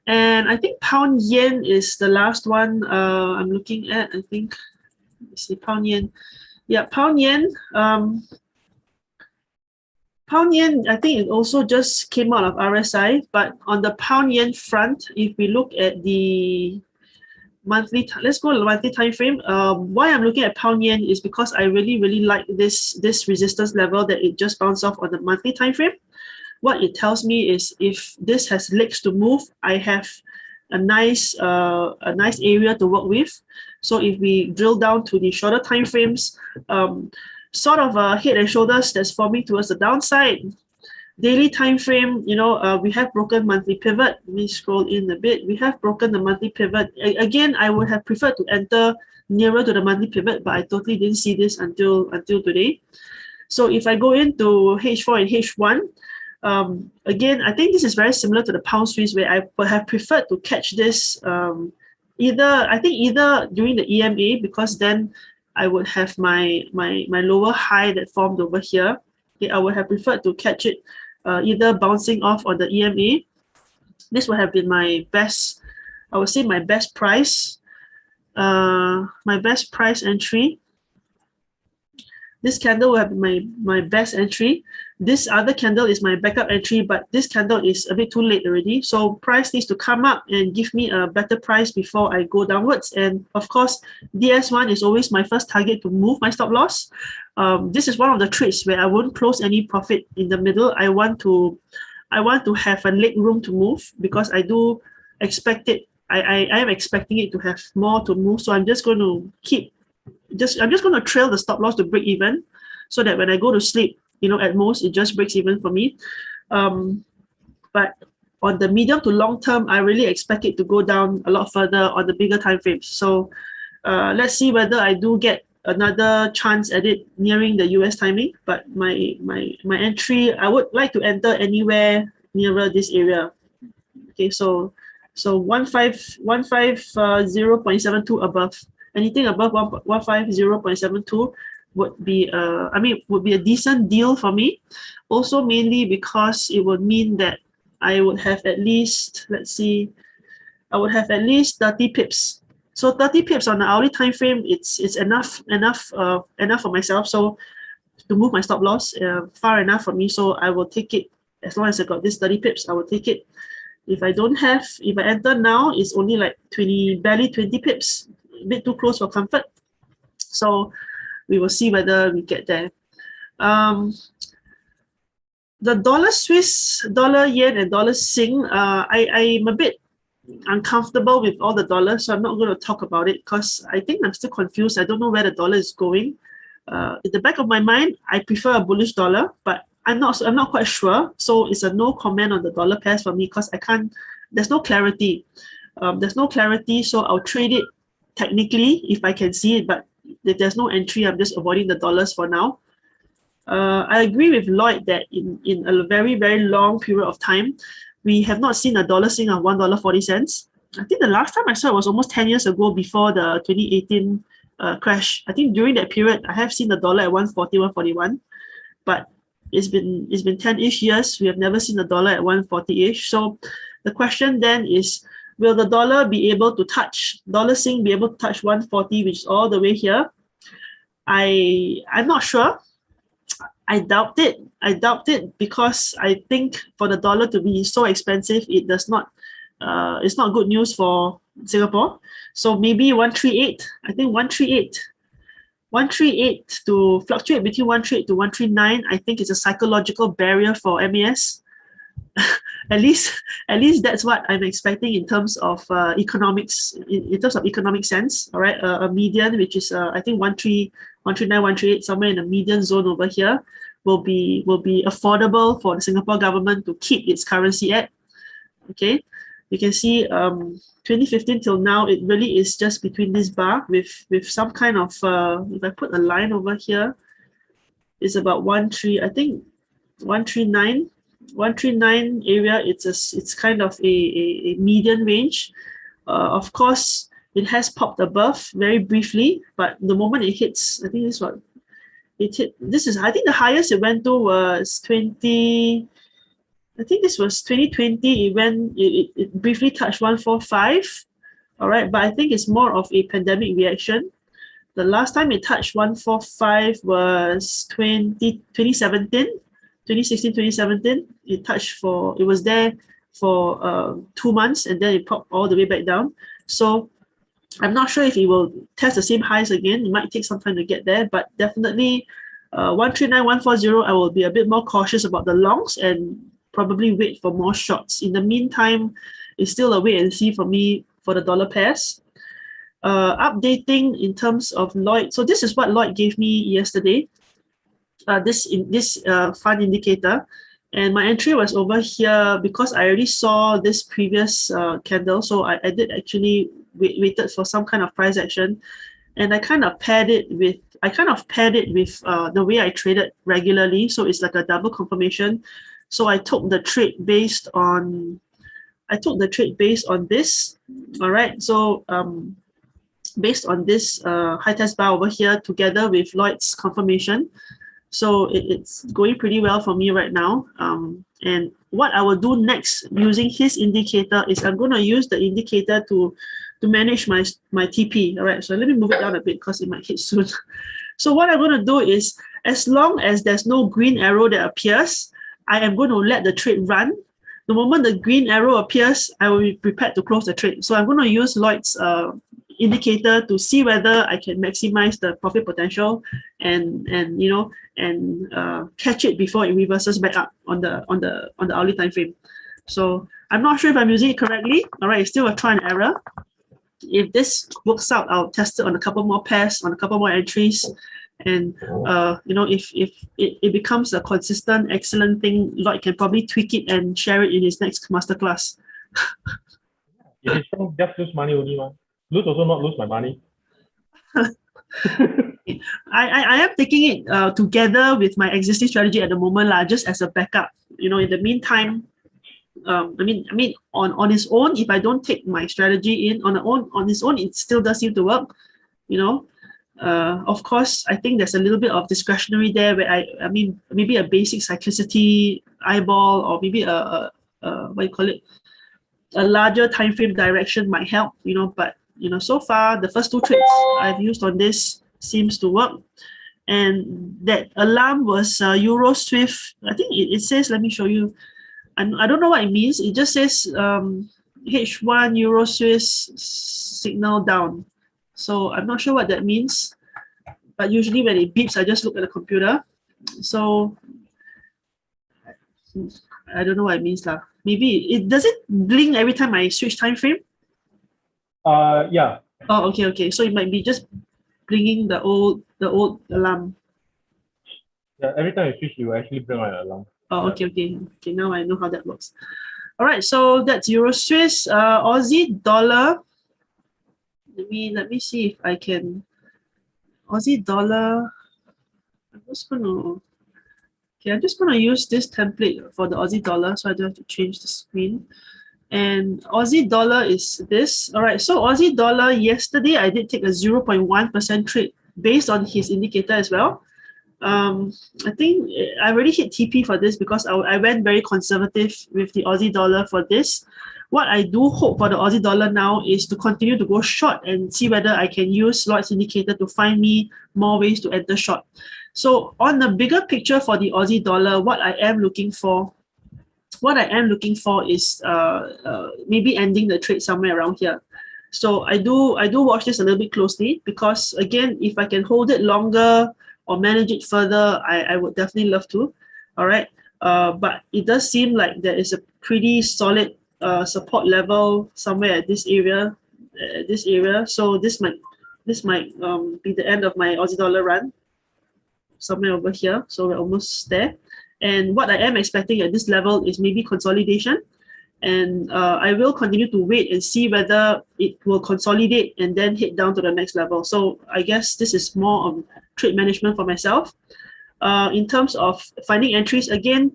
And I think pound yen is the last one I'm looking at. I think, let's see, pound yen. Yeah, pound yen. Pound yen, I think it also just came out of RSI. But on the pound yen front, if we look at the monthly, let's go to the monthly time frame. Why I'm looking at pound yen is because I really like this resistance level that it just bounced off on the monthly time frame. What it tells me is if this has legs to move, I have a nice area to work with. So if we drill down to the shorter time frames, sort of a head and shoulders that's forming towards the downside. Daily time frame, we have broken monthly pivot. Let me scroll in a bit. We have broken the monthly pivot. Again, I would have preferred to enter nearer to the monthly pivot, but I totally didn't see this until today. So if I go into H4 and H1, again, I think this is very similar to the pound Swiss, where I would have preferred to catch this either during the EMA, because then I would have my lower high that formed over here. Okay, I would have preferred to catch it either bouncing off on the EMA. This would have been my best, I would say my best price entry. This candle will have my best entry. This other candle is my backup entry, but this candle is a bit too late already. So price needs to come up and give me a better price before I go downwards. And of course, DS1 is always my first target to move my stop loss. This is one of the trades where I won't close any profit in the middle. I want to have a leg room to move, because I do expect it. I am expecting it to have more to move. So I'm just going to I'm just going to trail the stop loss to break even, so that when I go to sleep, at most it just breaks even for me. But on the medium to long term, I really expect it to go down a lot further on the bigger time frames. So let's see whether I do get another chance at it nearing the US timing. But my entry, I would like to enter anywhere nearer this area. Okay, so 150.72 above. Anything above 150.72 would be a decent deal for me. Also, mainly because it would mean that I would have at least, let's see, I would have at least 30 pips. So 30 pips on the hourly time frame, it's enough for myself. So to move my stop loss, far enough for me. So I will take it as long as I got this 30 pips. I will take it. If I enter now, it's only like barely 20 pips. A bit too close for comfort. So we will see whether we get there. The dollar Swiss, dollar yen, and dollar Sing, I'm a bit uncomfortable with all the dollars, so I'm not going to talk about it because I think I'm still confused. I don't know where the dollar is going. In the back of my mind, I prefer a bullish dollar, but I'm not quite sure. So it's a no comment on the dollar pairs for me, because there's no clarity. So I'll trade it technically if I can see it, but if there's no entry, I'm just avoiding the dollars for now. I agree with Lloyd that in a very, very long period of time, we have not seen a dollar sink of $1.40. I think the last time I saw it was almost 10 years ago before the 2018 crash. I think during that period, I have seen the dollar at 140, 141, but it's been 10-ish years. We have never seen the dollar at 140-ish. So the question then is, will the dollar be able to touch, dollar sink be able to touch 140, which is all the way here? I'm not sure. I doubt it. I doubt it because I think for the dollar to be so expensive, it does not. It's not good news for Singapore. So maybe 138. I think 138 to fluctuate between 138 to 139. I think is a psychological barrier for MAS. at least that's what I'm expecting in terms of economics. In terms of economic sense, all right, a median which is I think 139, 138, somewhere in the median zone over here will be affordable for the Singapore government to keep its currency at. Okay, you can see 2015 till now, it really is just between this bar with some kind of if I put a line over here, it's about 139 area. It's kind of a median range. Of course, it has popped above very briefly, but the moment it hits, I think this one, it hit. This is, I think the highest it went to was 20. I think this was 2020. It briefly touched 145. All right, but I think it's more of a pandemic reaction. The last time it touched 145 was 2017. 2016, 2017, it was there for 2 months and then it popped all the way back down. So I'm not sure if it will test the same highs again. It might take some time to get there, but definitely 139, 140, I will be a bit more cautious about the longs and probably wait for more shorts. In the meantime, it's still a wait and see for me for the dollar pairs. Updating in terms of Lloyd. So this is what Lloyd gave me yesterday. This fund indicator, and my entry was over here because I already saw this previous candle, so I did actually waited for some kind of price action, and I kind of paired it with the way I traded regularly, so it's like a double confirmation. So I took the trade based on this. All right, so based on this high test bar over here together with Lloyd's confirmation. So it's going pretty well for me right now. And what I will do next using his indicator is I'm going to use the indicator to manage my TP. All right, so let me move it down a bit because it might hit soon. So what I'm going to do is, as long as there's no green arrow that appears, I am going to let the trade run. The moment the green arrow appears, I will be prepared to close the trade. So I'm going to use Lloyd's indicator to see whether I can maximize the profit potential and catch it before it reverses back up on the hourly time frame. So I'm not sure if I'm using it correctly. All right, it's still a try and error. If this works out, I'll test it on a couple more pairs, on a couple more entries, and if it becomes a consistent, excellent thing, Lloyd can probably tweak it and share it in his next masterclass. If it's strong, just lose money only, man. Lose also not lose my money. I am taking it together with my existing strategy at the moment, just as a backup. In the meantime, on its own, if I don't take my strategy in on its own, it still does seem to work. Of course, I think there's a little bit of discretionary there where maybe a basic cyclicity eyeball or maybe a larger time frame direction might help. But so far the first two trades I've used on this seems to work. And that alarm was Euro Swift. I think it says, let me show you. I don't know what it means. It just says H1 Euro Swift signal down. So I'm not sure what that means. But usually when it beeps, I just look at the computer. So I don't know what it means. Maybe does it blink every time I switch time frame? Yeah. Oh, okay. So it might be just blinking the old alarm. Yeah, every time you switch, you actually bring on an alarm. Oh, okay. Now I know how that works. All right, so that's Euro Swiss, Aussie dollar. Let me see if I can. Aussie dollar. I'm just gonna. Okay, I'm just going to use this template for the Aussie dollar so I don't have to change the screen. And Aussie dollar is this. All right, so Aussie dollar, yesterday I did take a 0.1% trade based on his indicator as well. I think I already hit TP for this because I went very conservative with the Aussie dollar for this. What I do hope for the Aussie dollar now is to continue to go short and see whether I can use Lloyd's indicator to find me more ways to enter short. So on the bigger picture for the Aussie dollar, what I am looking for is maybe ending the trade somewhere around here. So I do watch this a little bit closely because again, if I can hold it longer or manage it further, I would definitely love to. All right. But it does seem like there is a pretty solid support level somewhere at this area. So this might be the end of my Aussie dollar run. Somewhere over here. So we're almost there. And what I am expecting at this level is maybe consolidation. And I will continue to wait and see whether it will consolidate and then hit down to the next level. So I guess this is more of trade management for myself. In terms of finding entries, again,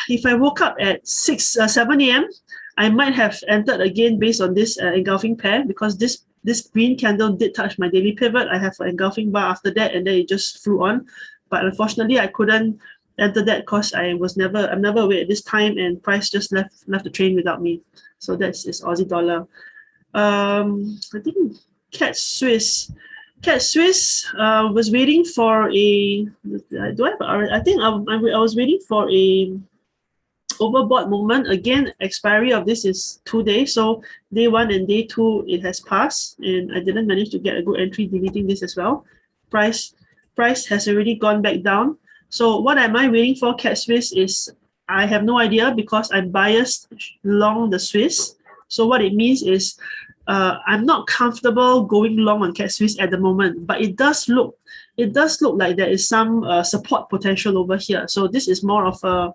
if I woke up at 7 a.m., I might have entered again based on this engulfing pair because this green candle did touch my daily pivot. I have an engulfing bar after that, and then it just flew on. But unfortunately, I couldn't enter that because I'm never away at this time, and price just left the train without me. So that's Aussie dollar. I think Cat Swiss was waiting for a. Do I have? I think I was waiting for a overbought moment. Again, expiry of this is 2 days. So day 1 and day 2, it has passed, and I didn't manage to get a good entry deleting this as well. Price has already gone back down. So what am I waiting for, Cat Swiss, is I have no idea because I'm biased long the Swiss. So what it means is I'm not comfortable going long on Cat Swiss at the moment, but it does look like there is some support potential over here. So this is more of a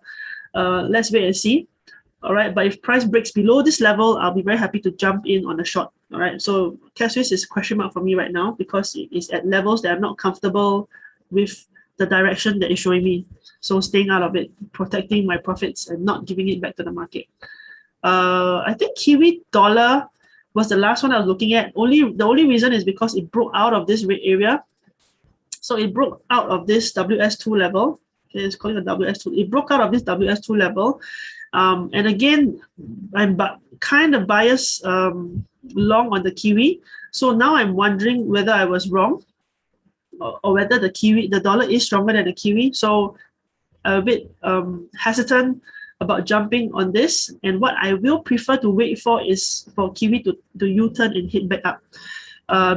let's wait and see. All right, but if price breaks below this level, I'll be very happy to jump in on a short. All right, so Cat Swiss is a question mark for me right now because it is at levels that I'm not comfortable with the direction that is showing me. So staying out of it, protecting my profits and not giving it back to the market. I think Kiwi Dollar was the last one I was looking at. The only reason is because it broke out of this red area. So it broke out of this WS2 level. Okay, it's calling a WS2. It broke out of this WS2 level. And again, I'm kind of biased long on the Kiwi. So now I'm wondering whether I was wrong or whether the dollar is stronger than the Kiwi. So I'm a bit hesitant about jumping on this. And what I will prefer to wait for is for Kiwi to U-turn and hit back up.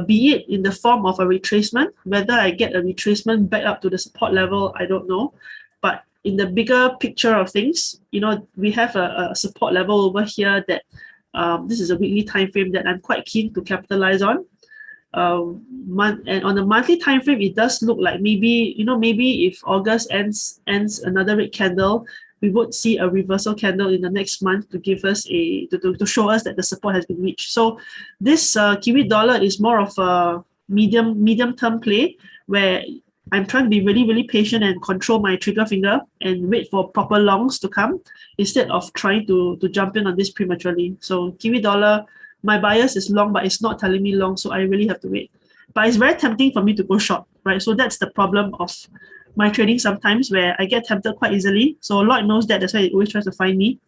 Be it in the form of a retracement. Whether I get a retracement back up to the support level, I don't know. But in the bigger picture of things, we have a support level over here that this is a weekly time frame that I'm quite keen to capitalize on. And on the monthly time frame, it does look like maybe if August ends another red candle, we would see a reversal candle in the next month to give us to show us that the support has been reached. So this Kiwi Dollar is more of a medium term play where I'm trying to be really, really patient and control my trigger finger and wait for proper longs to come instead of trying to jump in on this prematurely. So Kiwi Dollar, my bias is long, but it's not telling me long, so I really have to wait. But it's very tempting for me to go short, right? So that's the problem of my trading sometimes, where I get tempted quite easily. So Lloyd knows that. That's why he always tries to find me.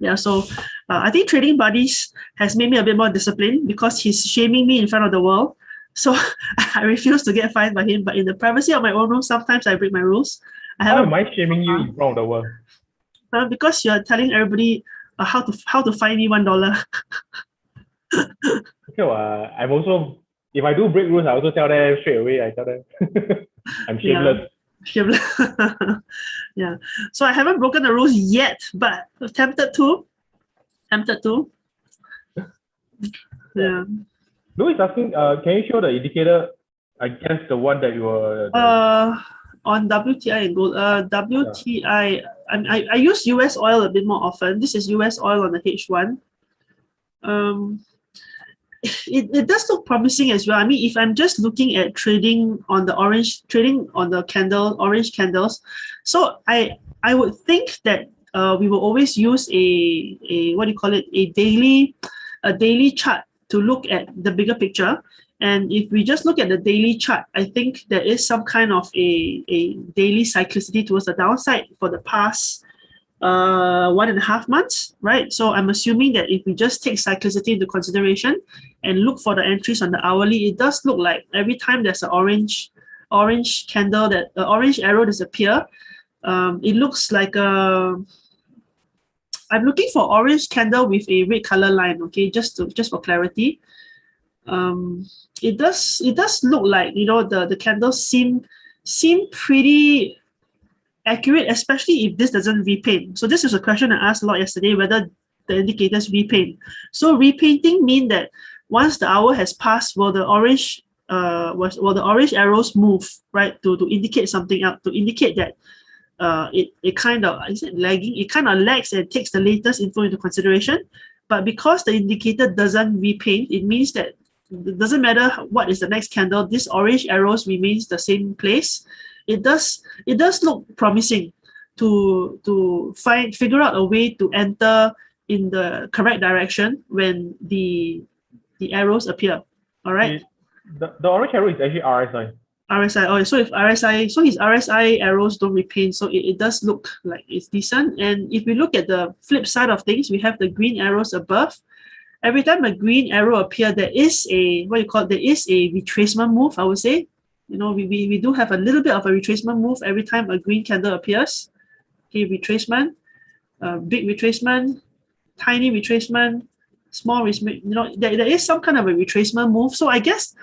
Yeah, so I think Trading Buddies has made me a bit more disciplined because he's shaming me in front of the world. So I refuse to get fined by him. But in the privacy of my own room, sometimes I break my rules. How am I shaming you in front of the world? Because you're telling everybody how to find me $1. Okay, well, I'm also, if I do break rules, I also tell them straight away. I tell them I'm shameless. Yeah. Yeah. So I haven't broken the rules yet, but tempted to. Yeah. Louis is asking, can you show the indicator? I guess the one that you were. On WTI and gold. WTI. I use US oil a bit more often. This is US oil on the H1. it does look promising as well. I mean, if I'm just looking at trading on the orange candles, so I would think that we will always use a what do you call it, a daily chart to look at the bigger picture. And if we just look at the daily chart, I think there is some kind of a daily cyclicity towards the downside for the past 1.5 months, right? So I'm assuming that if we just take cyclicity into consideration and look for the entries on the hourly, it does look like every time there's an orange candle, that orange arrow disappear, it looks like I'm looking for orange candle with a red color line, okay, just for clarity. It does look like, you know, the candles seem pretty accurate, especially if this doesn't repaint. So this is a question I asked a lot yesterday, whether the indicators repaint. So repainting mean that once the hour has passed, will the orange arrows move, right, to indicate something out, to indicate that it kind of, is it lagging? It kind of lags and takes the latest info into consideration. But because the indicator doesn't repaint, it means that it doesn't matter what is the next candle, this orange arrows remains the same place. It does look promising to figure out a way to enter in the correct direction when the arrows appear. All right. The orange arrow is actually RSI. RSI. Oh, so if RSI, so his RSI arrows don't repaint, so it does look like it's decent. And if we look at the flip side of things, we have the green arrows above. Every time a green arrow appears, there is a there is a retracement move, I would say. You know, we do have a little bit of a retracement move every time a green candle appears. Okay, retracement, big retracement, tiny retracement, small retracement. You know, there is some kind of a retracement move. So I guess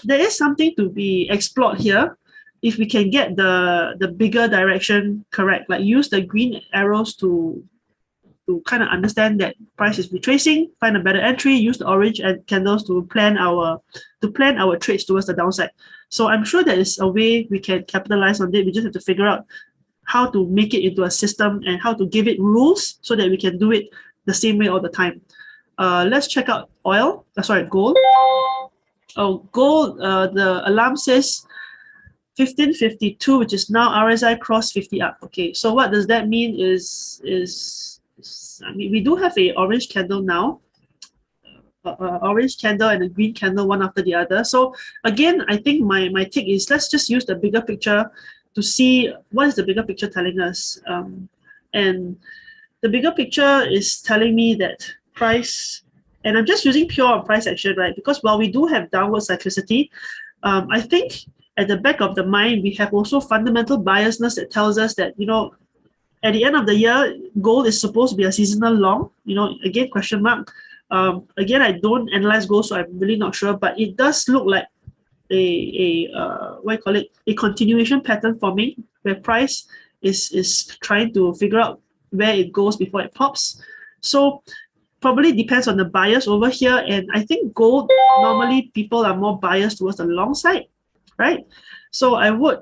there is something to be explored here if we can get the bigger direction correct. Like use the green arrows to kind of understand that price is retracing, find a better entry, use the orange candles to plan our trades towards the downside. So I'm sure there is a way we can capitalize on it. We just have to figure out how to make it into a system and how to give it rules so that we can do it the same way all the time. Let's check out gold. Oh, gold, the alarm says 1552, which is now RSI cross 50 up. Okay, so what does that mean is I mean, we do have a orange candle now, orange candle and a green candle, one after the other. So again, I think my take is let's just use the bigger picture to see what is the bigger picture telling us. And the bigger picture is telling me that price, and I'm just using pure on price action, right? Because while we do have downward cyclicity, I think at the back of the mind, we have also fundamental biasness that tells us that, you know, at the end of the year, gold is supposed to be a seasonal long. You know, again, question mark. Again, I don't analyze gold, so I'm really not sure. But it does look like a continuation pattern forming, where price is trying to figure out where it goes before it pops. So probably depends on the bias over here. And I think gold, normally people are more biased towards the long side, right? So I would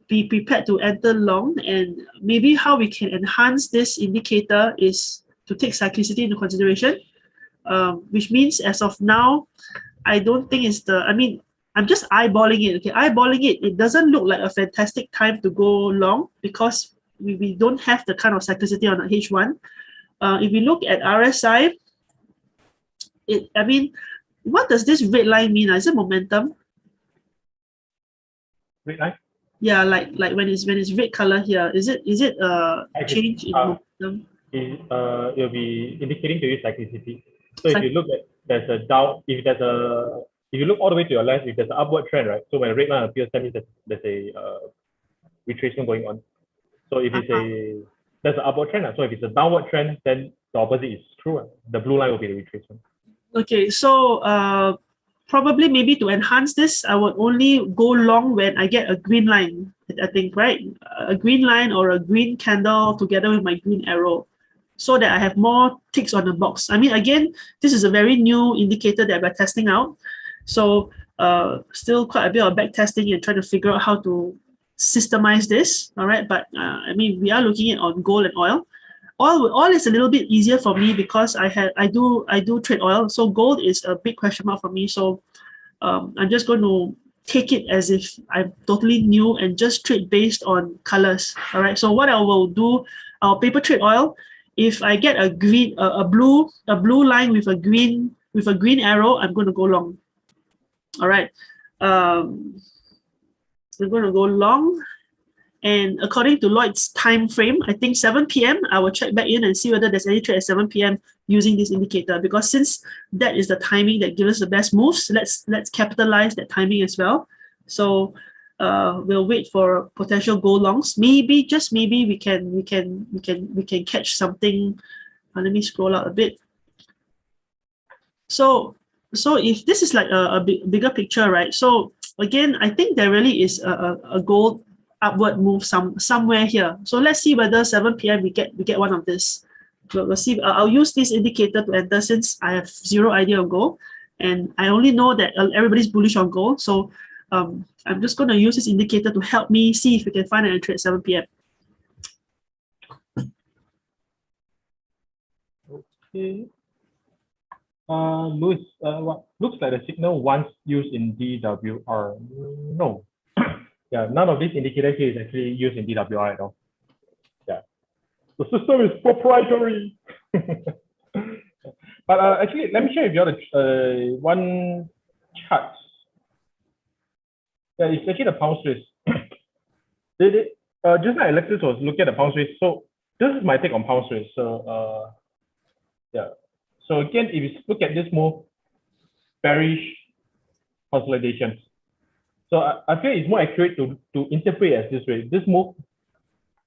be prepared to enter long, and maybe how we can enhance this indicator is to take cyclicity into consideration, which means as of now, I don't think it's I'm just eyeballing it. Okay, eyeballing it, it doesn't look like a fantastic time to go long because we don't have the kind of cyclicity on the H1. If we look at RSI, what does this red line mean? Is it momentum? Red line? Yeah, like when it's red color here, is it change in momentum? It'll be indicating to you cyclicity. So if you look at if you look all the way to your left, if there's an upward trend, right? So when a red line appears, that means there's a retracement going on. So if there's an upward trend, so if it's a downward trend, then the opposite is true. The blue line will be the retracement. Okay, so probably maybe to enhance this, I would only go long when I get a green line, I think, right? A green line or a green candle together with my green arrow, so that I have more ticks on the box. I mean, again, this is a very new indicator that we're testing out. So still quite a bit of back testing and trying to figure out how to systemize this, all right? But we are looking at on gold and oil. Oil is a little bit easier for me because I do trade oil. So gold is a big question mark for me. So I'm just going to take it as if I'm totally new and just trade based on colors. All right. So what I will do, I'll paper trade oil. If I get a blue line with a green arrow, I'm going to go long. All right. We're going to go long. And according to Lloyd's time frame, I think 7 p.m., I will check back in and see whether there's any trade at 7 p.m. using this indicator. Because since that is the timing that gives us the best moves, let's capitalize that timing as well. So we'll wait for potential go longs. Maybe, just maybe, we can catch something. Let me scroll out a bit. So if this is like a bigger picture, right? So again, I think there really is a gold upward move somewhere here. So let's see whether 7 p.m. we get one of this. We'll see. I'll use this indicator to enter since I have zero idea of gold, and I only know that everybody's bullish on gold. So I'm just going to use this indicator to help me see if we can find an entry at 7 p.m. Okay. Louis, what looks like the signal once used in DWR. No. Yeah, none of these indicators here is actually used in DWR at all. Yeah. The system is proprietary. But actually, let me share with you one chart. Yeah, it's actually the pound Swiss. Just like Alexis was looking at the pound Swiss. So this is my take on pound Swiss. So yeah. So again, if you look at this move, bearish consolidations. So I feel it's more accurate to interpret as this way. This move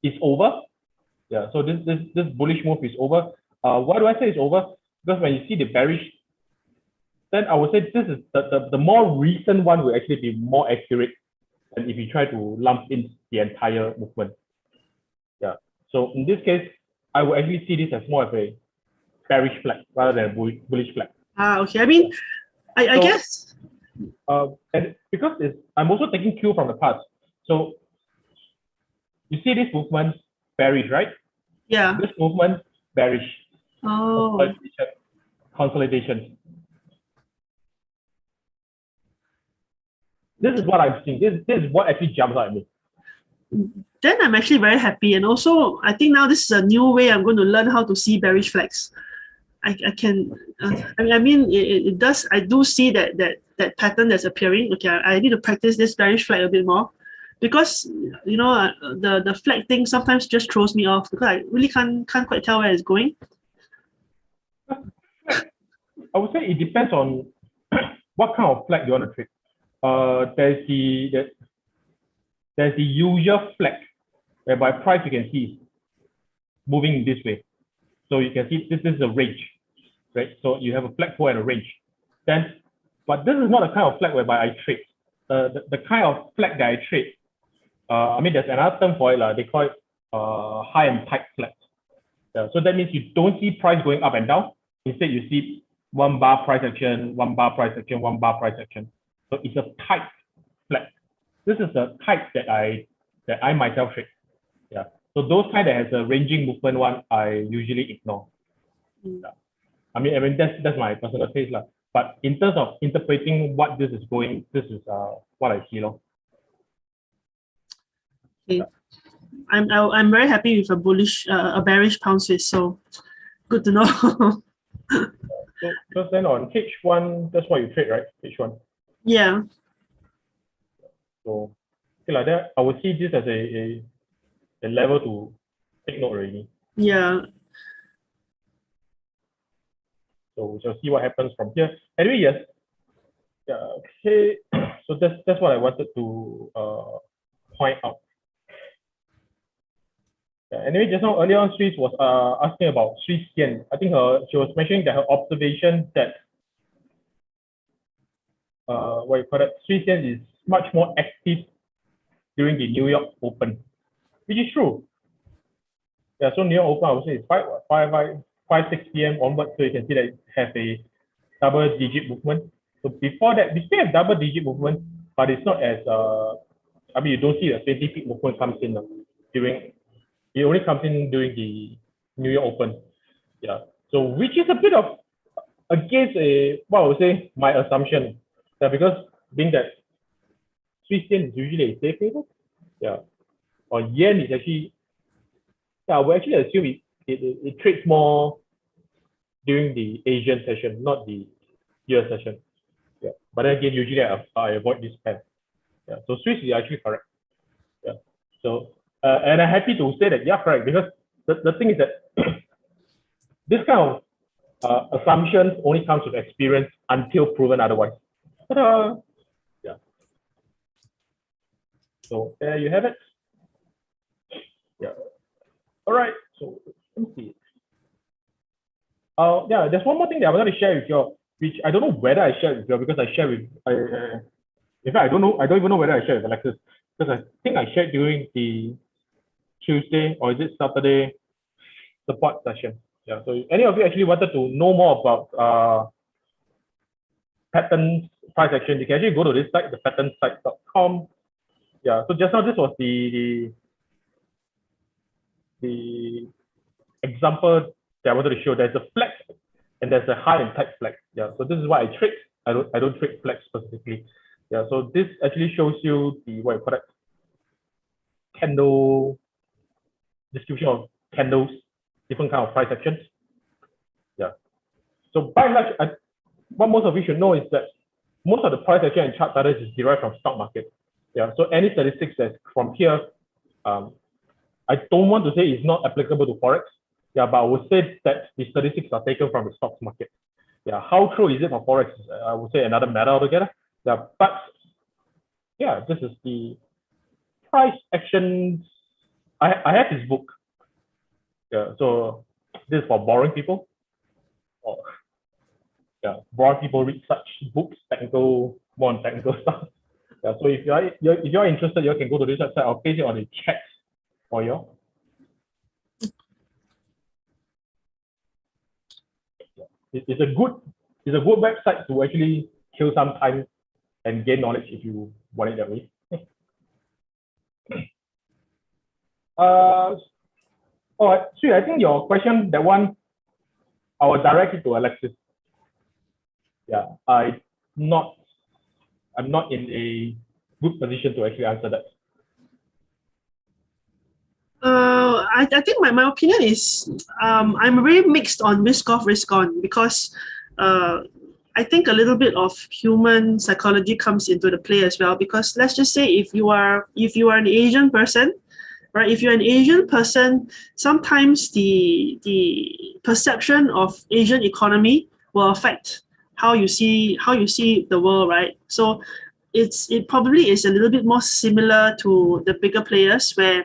is over. Yeah. So this bullish move is over. Why do I say it's over? Because when you see the bearish, then I would say this is the more recent one will actually be more accurate than if you try to lump in the entire movement. Yeah. So in this case, I will actually see this as more of a bearish flag rather than a bullish flag. Okay. I mean, I guess. And because I'm also taking cue from the past. So you see this movement bearish, right? Yeah. This movement bearish. Oh. Consolidation. This is what I'm seeing. This is what actually jumps out at me. Then I'm actually very happy. And also, I think now this is a new way I'm going to learn how to see bearish flags. I can, I mean, it does. I do see that pattern that's appearing. Okay, I need to practice this bearish flag a bit more, because you know the flag thing sometimes just throws me off because I really can't quite tell where it's going. I would say it depends on what kind of flag you want to trade. There's the usual flag whereby price you can see moving this way. So you can see this is a range, right? So you have a flag pole and a range. But this is not the kind of flag whereby I trade. The kind of flag that I trade, I mean, there's another term for it. They call it high and tight flag. So that means you don't see price going up and down. Instead, you see one bar price action, one bar price action, one bar price action. So it's a tight flag. This is the type that I myself trade. Yeah. So those kind that has a ranging movement one, I usually ignore. Yeah. I mean that's my personal taste lah. But in terms of interpreting what this is going, this is what I see. Okay. Yeah. I'm very happy with a bearish pound Swiss. So good to know. So just then on H1, that's what you trade, right? H1. Yeah. So okay, like that, I would see this as a level to take note already. Yeah. So we shall see what happens from here. Anyway, yes. Yeah. Okay. So that's what I wanted to point out. Yeah, anyway, just now earlier on, Swiss was asking about Swiss Yen. I think she was mentioning that her observation that what you call it, Swiss Yen is much more active during the New York Open, which is true. Yeah, so New York Open, I would say it's 5, 6 p.m. onwards, so you can see that it has a double-digit movement. So before that, we still have double-digit movement, but it's not as I mean, you don't see the 20 peak movement comes in during. It only comes in during the New York Open. Yeah. So which is a bit of against what I would say my assumption. Yeah, because being that Swiss yen is usually a safe haven. Yeah. Or yen is actually, yeah, we actually assume it trades more during the Asian session, not the US session. Yeah. But then again, usually I avoid this pair. Yeah. So Swiss is actually correct. Yeah. So and I'm happy to say that, yeah, correct, because the thing is that this kind of assumptions only comes with experience until proven otherwise. Ta-da! Yeah. So there you have it. Yeah. All right. So let me see. Yeah, there's one more thing that I wanted to share with you, which I don't know whether I shared with you because I shared with. In fact, I don't know. I don't even know whether I shared with Alexis because I think I shared during the Tuesday or is it Saturday support session. Yeah. So if any of you actually wanted to know more about patterns price action, you can actually go to this site, the patternsite.com. Yeah. So just now this was the example that I wanted to show. There's a flag and there's a high and tight flag. Yeah. So this is what I trade. I don't trade flags specifically. Yeah. So this actually shows you the what you call it, candle distribution of candles, different kind of price actions. Yeah. So by and large, what most of you should know is that most of the price action and chart patterns is derived from stock market. Yeah. So any statistics that's from here, I don't want to say it's not applicable to Forex. Yeah, but I would say that the statistics are taken from the stock market. Yeah, how true is it for Forex? I would say another matter altogether. Yeah, but yeah, this is the price actions. I have this book. Yeah, so this is for boring people. Or, yeah, boring people read such books, more on technical stuff. Yeah, so if you're interested, you can go to this website. I'll paste it on the chat for you. It's a good website to actually kill some time and gain knowledge if you want it that way. All right, so I think your question, that one, I will direct it to Alexis. Yeah, I'm not in a good position to actually answer that. I think my opinion is I'm very mixed on risk off, risk on because I think a little bit of human psychology comes into the play as well. Because let's just say if you are an Asian person, right? If you're an Asian person, sometimes the perception of Asian economy will affect how you see the world, right? So it probably is a little bit more similar to the bigger players where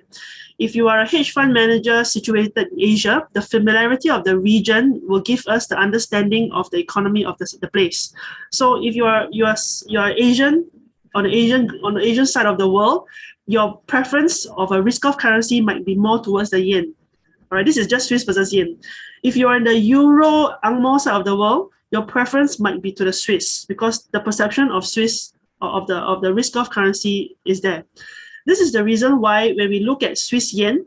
if you are a hedge fund manager situated in Asia, the familiarity of the region will give us the understanding of the economy of the place. So if you are Asian on the Asian side of the world, your preference of a risk-off currency might be more towards the yen. All right, this is just Swiss versus yen. If you are in the Euro Angmo side of the world, your preference might be to the Swiss because the perception of Swiss of the risk-off currency is there. This is the reason why when we look at Swiss yen,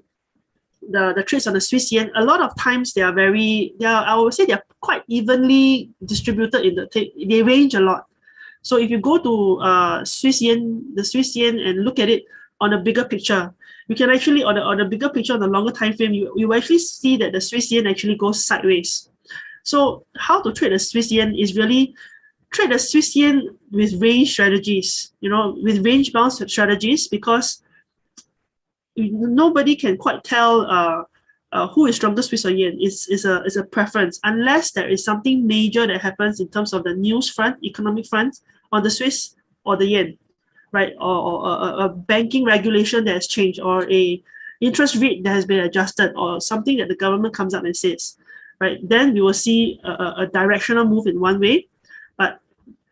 the trades on the Swiss yen, a lot of times I would say they're quite evenly distributed they range a lot. So if you go to the Swiss yen and look at it on a bigger picture, you can actually on a bigger picture on the longer time frame, you actually see that the Swiss yen actually goes sideways. So how to trade the Swiss yen is really trade the Swiss yen with range strategies, with range bound strategies, because nobody can quite tell who is stronger, Swiss or yen. It's a preference unless there is something major that happens in terms of the news front, economic front on the Swiss or the yen, right? Or a banking regulation that has changed, or a interest rate that has been adjusted, or something that the government comes up and says, right? Then we will see a directional move in one way. But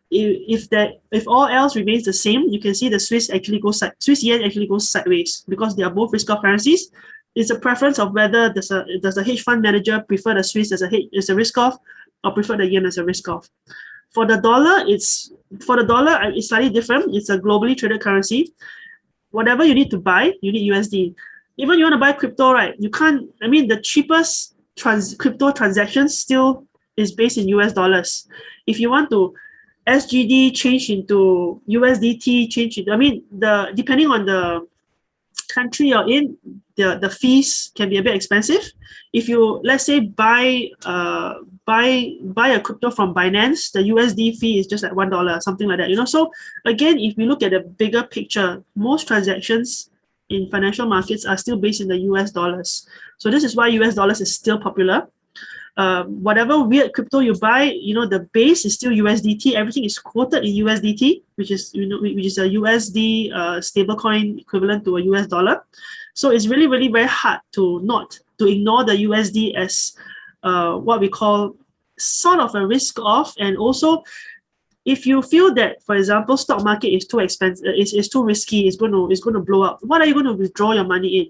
if all else remains the same, you can see the Swiss yen actually goes sideways because they are both risk-off currencies. It's a preference of whether does a hedge fund manager prefer the Swiss as a risk-off or prefer the yen as a risk-off. For the dollar, it's slightly different. It's a globally traded currency. Whatever you need to buy, you need USD. Even you want to buy crypto, right? You can't. I mean, the cheapest crypto transactions still is based in US dollars. If you want to SGD change into USDT, change into, I mean, depending on the country you're in, the fees can be a bit expensive. If you, let's say, buy a crypto from Binance, the USD fee is just like $1, something like that. So again, if we look at the bigger picture, most transactions in financial markets are still based in the US dollars. So this is why US dollars is still popular. Whatever weird crypto you buy, the base is still USDT. Everything is quoted in USDT, which is a USD stablecoin equivalent to a US dollar. So it's really, really very hard to ignore the USD as what we call sort of a risk off. And also, if you feel that, for example, stock market is too expensive, is too risky, it's going to blow up, what are you going to withdraw your money in?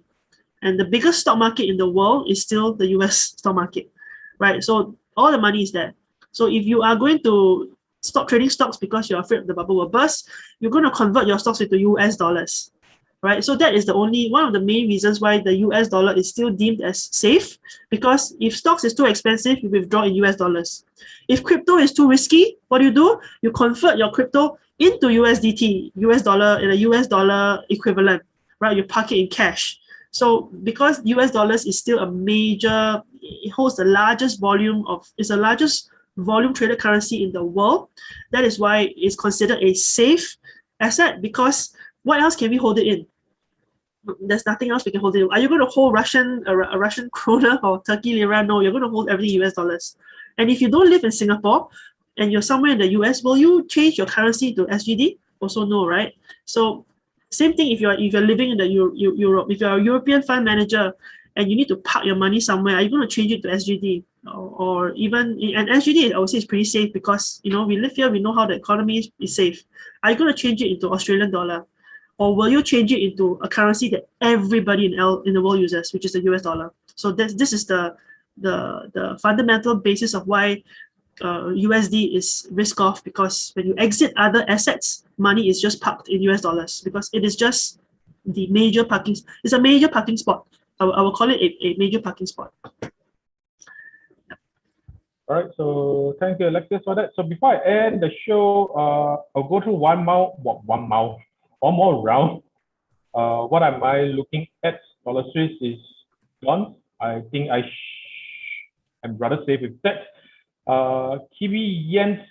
And the biggest stock market in the world is still the US stock market. Right, so all the money is there. So if you are going to stop trading stocks because you're afraid the bubble will burst, you're going to convert your stocks into US dollars, right? So that is one of the main reasons why the US dollar is still deemed as safe, because if stocks is too expensive, you withdraw in US dollars. If crypto is too risky, what do? You convert your crypto into USDT, US dollar, in a US dollar equivalent, right? You park it in cash. So because US dollars is still a major, it holds the largest volume it's the largest volume traded currency in the world. That is why it's considered a safe asset, because what else can we hold it in? There's nothing else we can hold it in. Are you going to hold a Russian krona or Turkey lira? No, you're going to hold everything US dollars. And if you don't live in Singapore and you're somewhere in the US, will you change your currency to SGD? Also no, right? So same thing if you're living in the Europe, if you're a European fund manager and you need to park your money somewhere, are you going to change it to SGD? Or even, and SGD I would say is pretty safe because we live here, we know how the economy is safe. Are you going to change it into Australian dollar? Or will you change it into a currency that everybody in the world uses, which is the US dollar? So this is the fundamental basis of why USD is risk off, because when you exit other assets, money is just parked in US dollars because it is just it's a major parking spot. I will call it a major parking spot. All right, so thank you, Alexis, for that. So before I end the show, I'll go through one more round. What am I looking at? Dollar Swiss is gone. I think I'm rather safe with that. Kiwi Yen,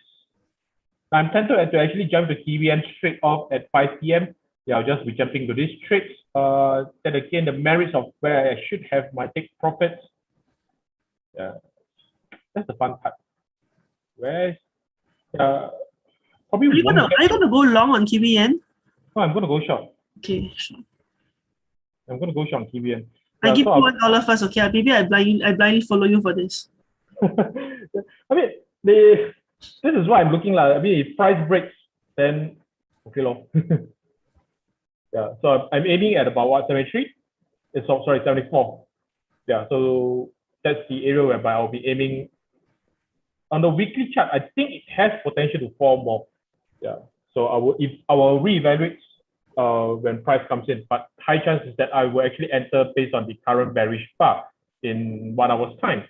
I'm tempted to actually jump to Kiwi Yen straight off at 5 p.m. Yeah, I'll just be jumping to these trades. Then again, the merits of where I should have my take profits. Yeah, that's the fun part. Probably are you gonna go long on Kiwi Yen? No, I'm gonna go short. Okay, sure. I'm gonna go short on Kiwi Yen. I give you $1 first, okay? Maybe I blindly follow you for this. I mean, this is what I'm looking like. I mean, if price breaks, then okay, long. Yeah, so I'm aiming at about what, 73? Sorry, 74. Yeah, so that's the area whereby I'll be aiming. On the weekly chart, I think it has potential to fall more. Yeah, so I will reevaluate when price comes in, but high chances that I will actually enter based on the current bearish bar in 1 hour's time.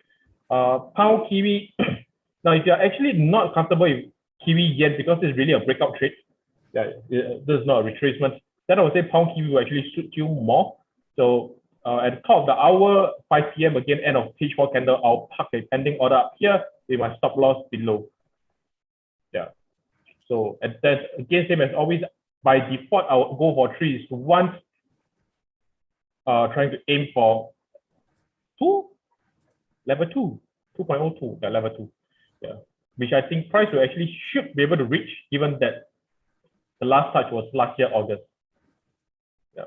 Pound Kiwi. Now, if you're actually not comfortable with Kiwi Yen because it's really a breakout trade, this is not a retracement, then I would say Pound Kiwi will actually suit you more. So at the top of the hour, 5 p.m. again, end of H4 candle, I'll park a pending order up here with my stop loss below. Yeah. So at that, again, same as always, by default, I'll go for 3 to 1, trying to aim for level 2, 2.02, yeah, level 2. Yeah, which I think price will actually should be able to reach, given that the last touch was last year, August. Yeah.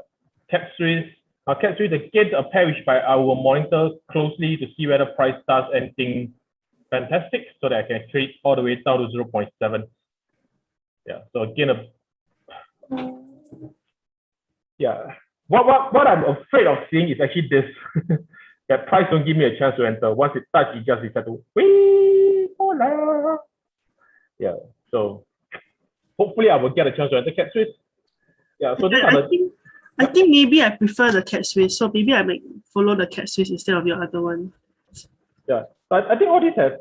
CAC Swiss. Now, CAC Swiss again, a pair which I will monitor closely to see whether price does anything fantastic so that I can trade all the way down to 0.7. Yeah, so again, yeah. What I'm afraid of seeing is actually this. That price don't give me a chance to enter. Once it starts, it just decides to hola. Yeah. So hopefully I will get a chance to enter CAC Swiss. Yeah. So these are I think maybe I prefer the CAC Swiss. So maybe I might follow the CAC Swiss instead of your other one. Yeah. But I think all these have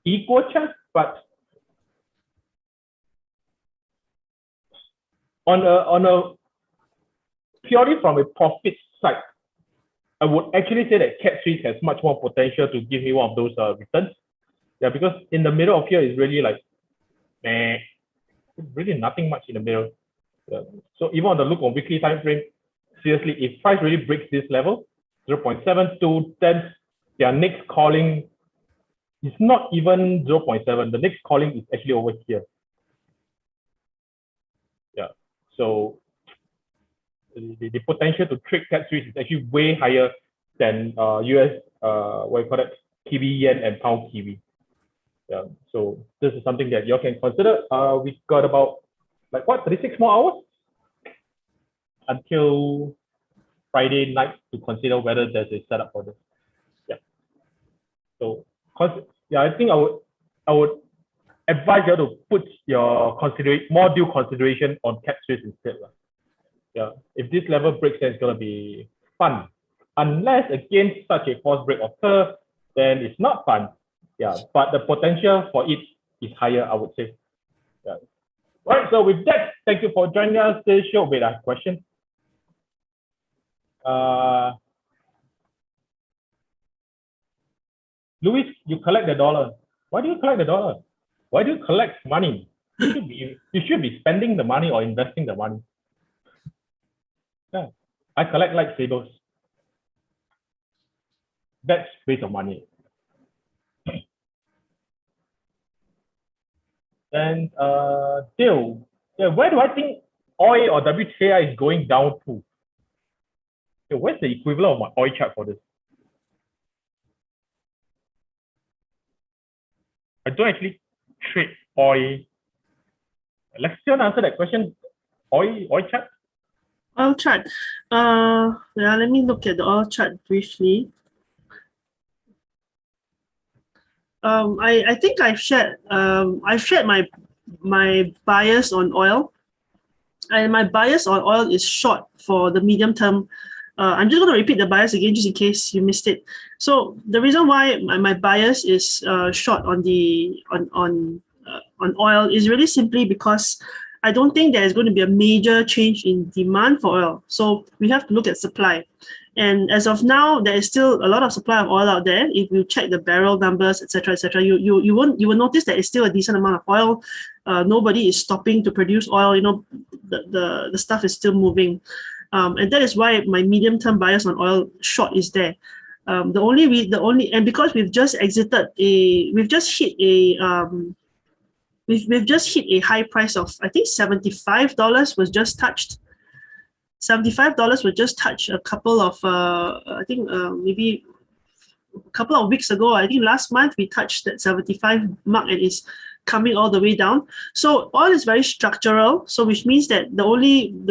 equal chance, but on a purely from a profit side, I would actually say that Cat Swiss has much more potential to give me one of those returns. Yeah, because in the middle of here is really like, really nothing much in the middle. Yeah. So even on the look on weekly time frame, seriously, if price really breaks this level, 0.72, then their next calling is not even 0.7. The next calling is actually over here. Yeah. So the potential to trade Cat Swiss is actually way higher than US what you call it, Kiwi Yen and Pound Kiwi. Yeah. So this is something that you can consider. We got about 36 more hours until Friday night to consider whether there's a setup for this. Yeah. So I think I would advise you to put your more due consideration on Cat Swiss instead. Yeah. If this level breaks, then it's gonna be fun. Unless again such a force break occurs, then it's not fun. Yeah. But the potential for it is higher, I would say. Yeah. All right. So with that, thank you for joining us. This show. Wait, I have a question. Louis, you collect the dollar. Why do you collect the dollar? Why do you collect money? You should be spending the money or investing the money. Yeah. I collect lightsabers. That's waste of money. And Dale, yeah, where do I think oil or WTI is going down to? So where's the equivalent of my oil chart for this? I don't actually trade oil. Let's still answer that question. Oil chart? Oil chart. Yeah, let me look at the oil chart briefly. I think I've shared my bias on oil, and my bias on oil is short for the medium term. I'm just going to repeat the bias again, just in case you missed it. So the reason why my bias is short on oil is really simply because I don't think there is going to be a major change in demand for oil. So we have to look at supply. And as of now, there is still a lot of supply of oil out there. If you check the barrel numbers, etc., you will notice that it's still a decent amount of oil. Nobody is stopping to produce oil. You know, the stuff is still moving, and that is why my medium-term bias on oil short is there. And because we've just hit a high price of, I think, $75 was just touched. $75 was just touched a couple of maybe a couple of weeks ago. I think last month we touched that 75 mark, and it's coming all the way down. So oil is very structural. So which means that the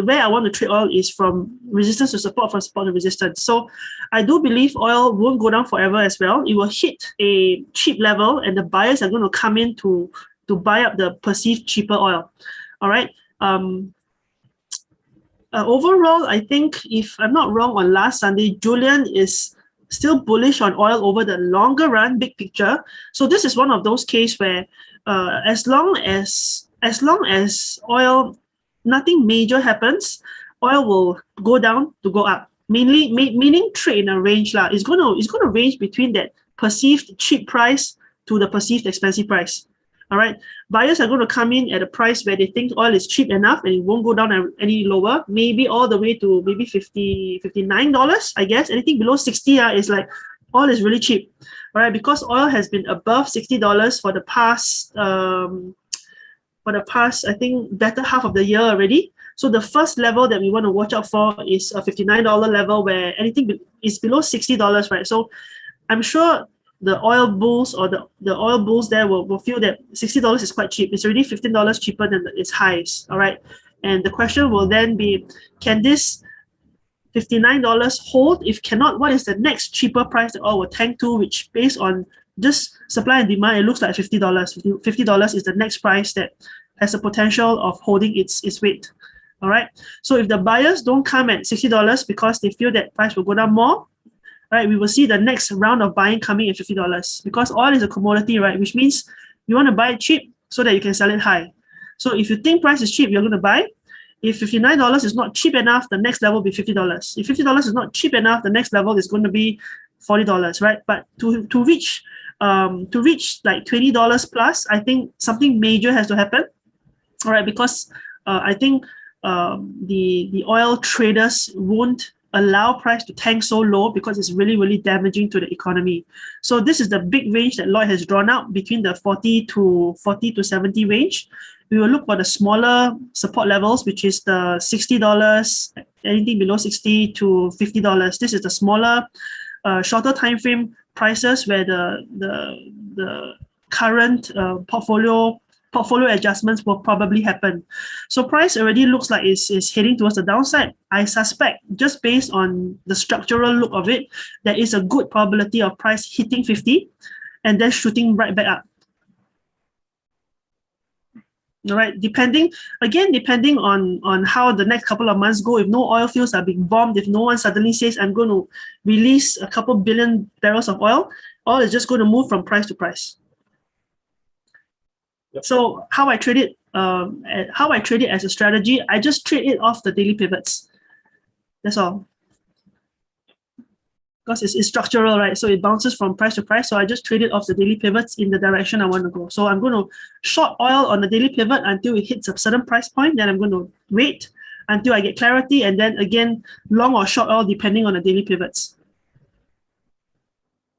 way I want to trade oil is from resistance to support, from support to resistance. So I do believe oil won't go down forever as well. It will hit a cheap level, and the buyers are going to come in to buy up the perceived cheaper oil. All right. Overall, I think, if I'm not wrong, on last Sunday, Julian is still bullish on oil over the longer run, big picture. So this is one of those cases where as long as oil, nothing major happens, oil will go down to go up. Meaning trade in a range lah. It's gonna range between that perceived cheap price to the perceived expensive price. All right, buyers are going to come in at a price where they think oil is cheap enough and it won't go down any lower, maybe all the way to maybe $59, I guess. Anything below 60 is like oil is really cheap. All right, because oil has been above $60 for the past I think better half of the year already. So the first level that we want to watch out for is a $59 level, where anything is below $60, right? So I'm sure the oil bulls or the oil bulls there will feel that $60 is quite cheap. It's already $15 cheaper than its highs. All right. And the question will then be, can this $59 hold? If cannot, what is the next cheaper price that oil will tank to, which based on just supply and demand, it looks like $50. $50 is the next price that has the potential of holding its weight. All right. So if the buyers don't come at $60 because they feel that price will go down more, right, we will see the next round of buying coming at $50 because oil is a commodity, right? Which means you want to buy it cheap so that you can sell it high. So if you think price is cheap, you're going to buy. If $59 is not cheap enough, the next level will be $50. If $50 is not cheap enough, the next level is going to be $40, right? But to reach like $20 plus, I think something major has to happen. All right, because I think the oil traders won't allow price to tank so low because it's really, really damaging to the economy. So this is the big range that Lloyd has drawn out between the 40 to 70 range. We will look for the smaller support levels, which is the $60, anything below $60 to $50. This is the smaller, shorter time frame prices where the current portfolio adjustments will probably happen. So price already looks like it's heading towards the downside. I suspect, just based on the structural look of it, there is a good probability of price hitting 50 and then shooting right back up. All right, depending on how the next couple of months go. If no oil fields are being bombed, if no one suddenly says I'm going to release a couple billion barrels of oil is just going to move from price to price. So how I trade it as a strategy, I just trade it off the daily pivots. That's all. Because it's structural, right? So it bounces from price to price. So I just trade it off the daily pivots in the direction I want to go. So I'm going to short oil on the daily pivot until it hits a certain price point. Then I'm going to wait until I get clarity. And then again, long or short oil depending on the daily pivots.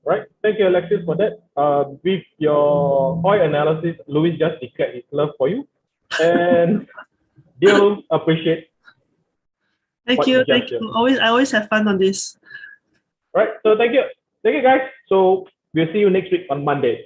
Right. Thank you, Alexis, for that. With your oil analysis, Louis just declared his love for you. And Dale appreciate. Thank you. I always have fun on this. Right. So thank you. Thank you, guys. So we'll see you next week on Monday.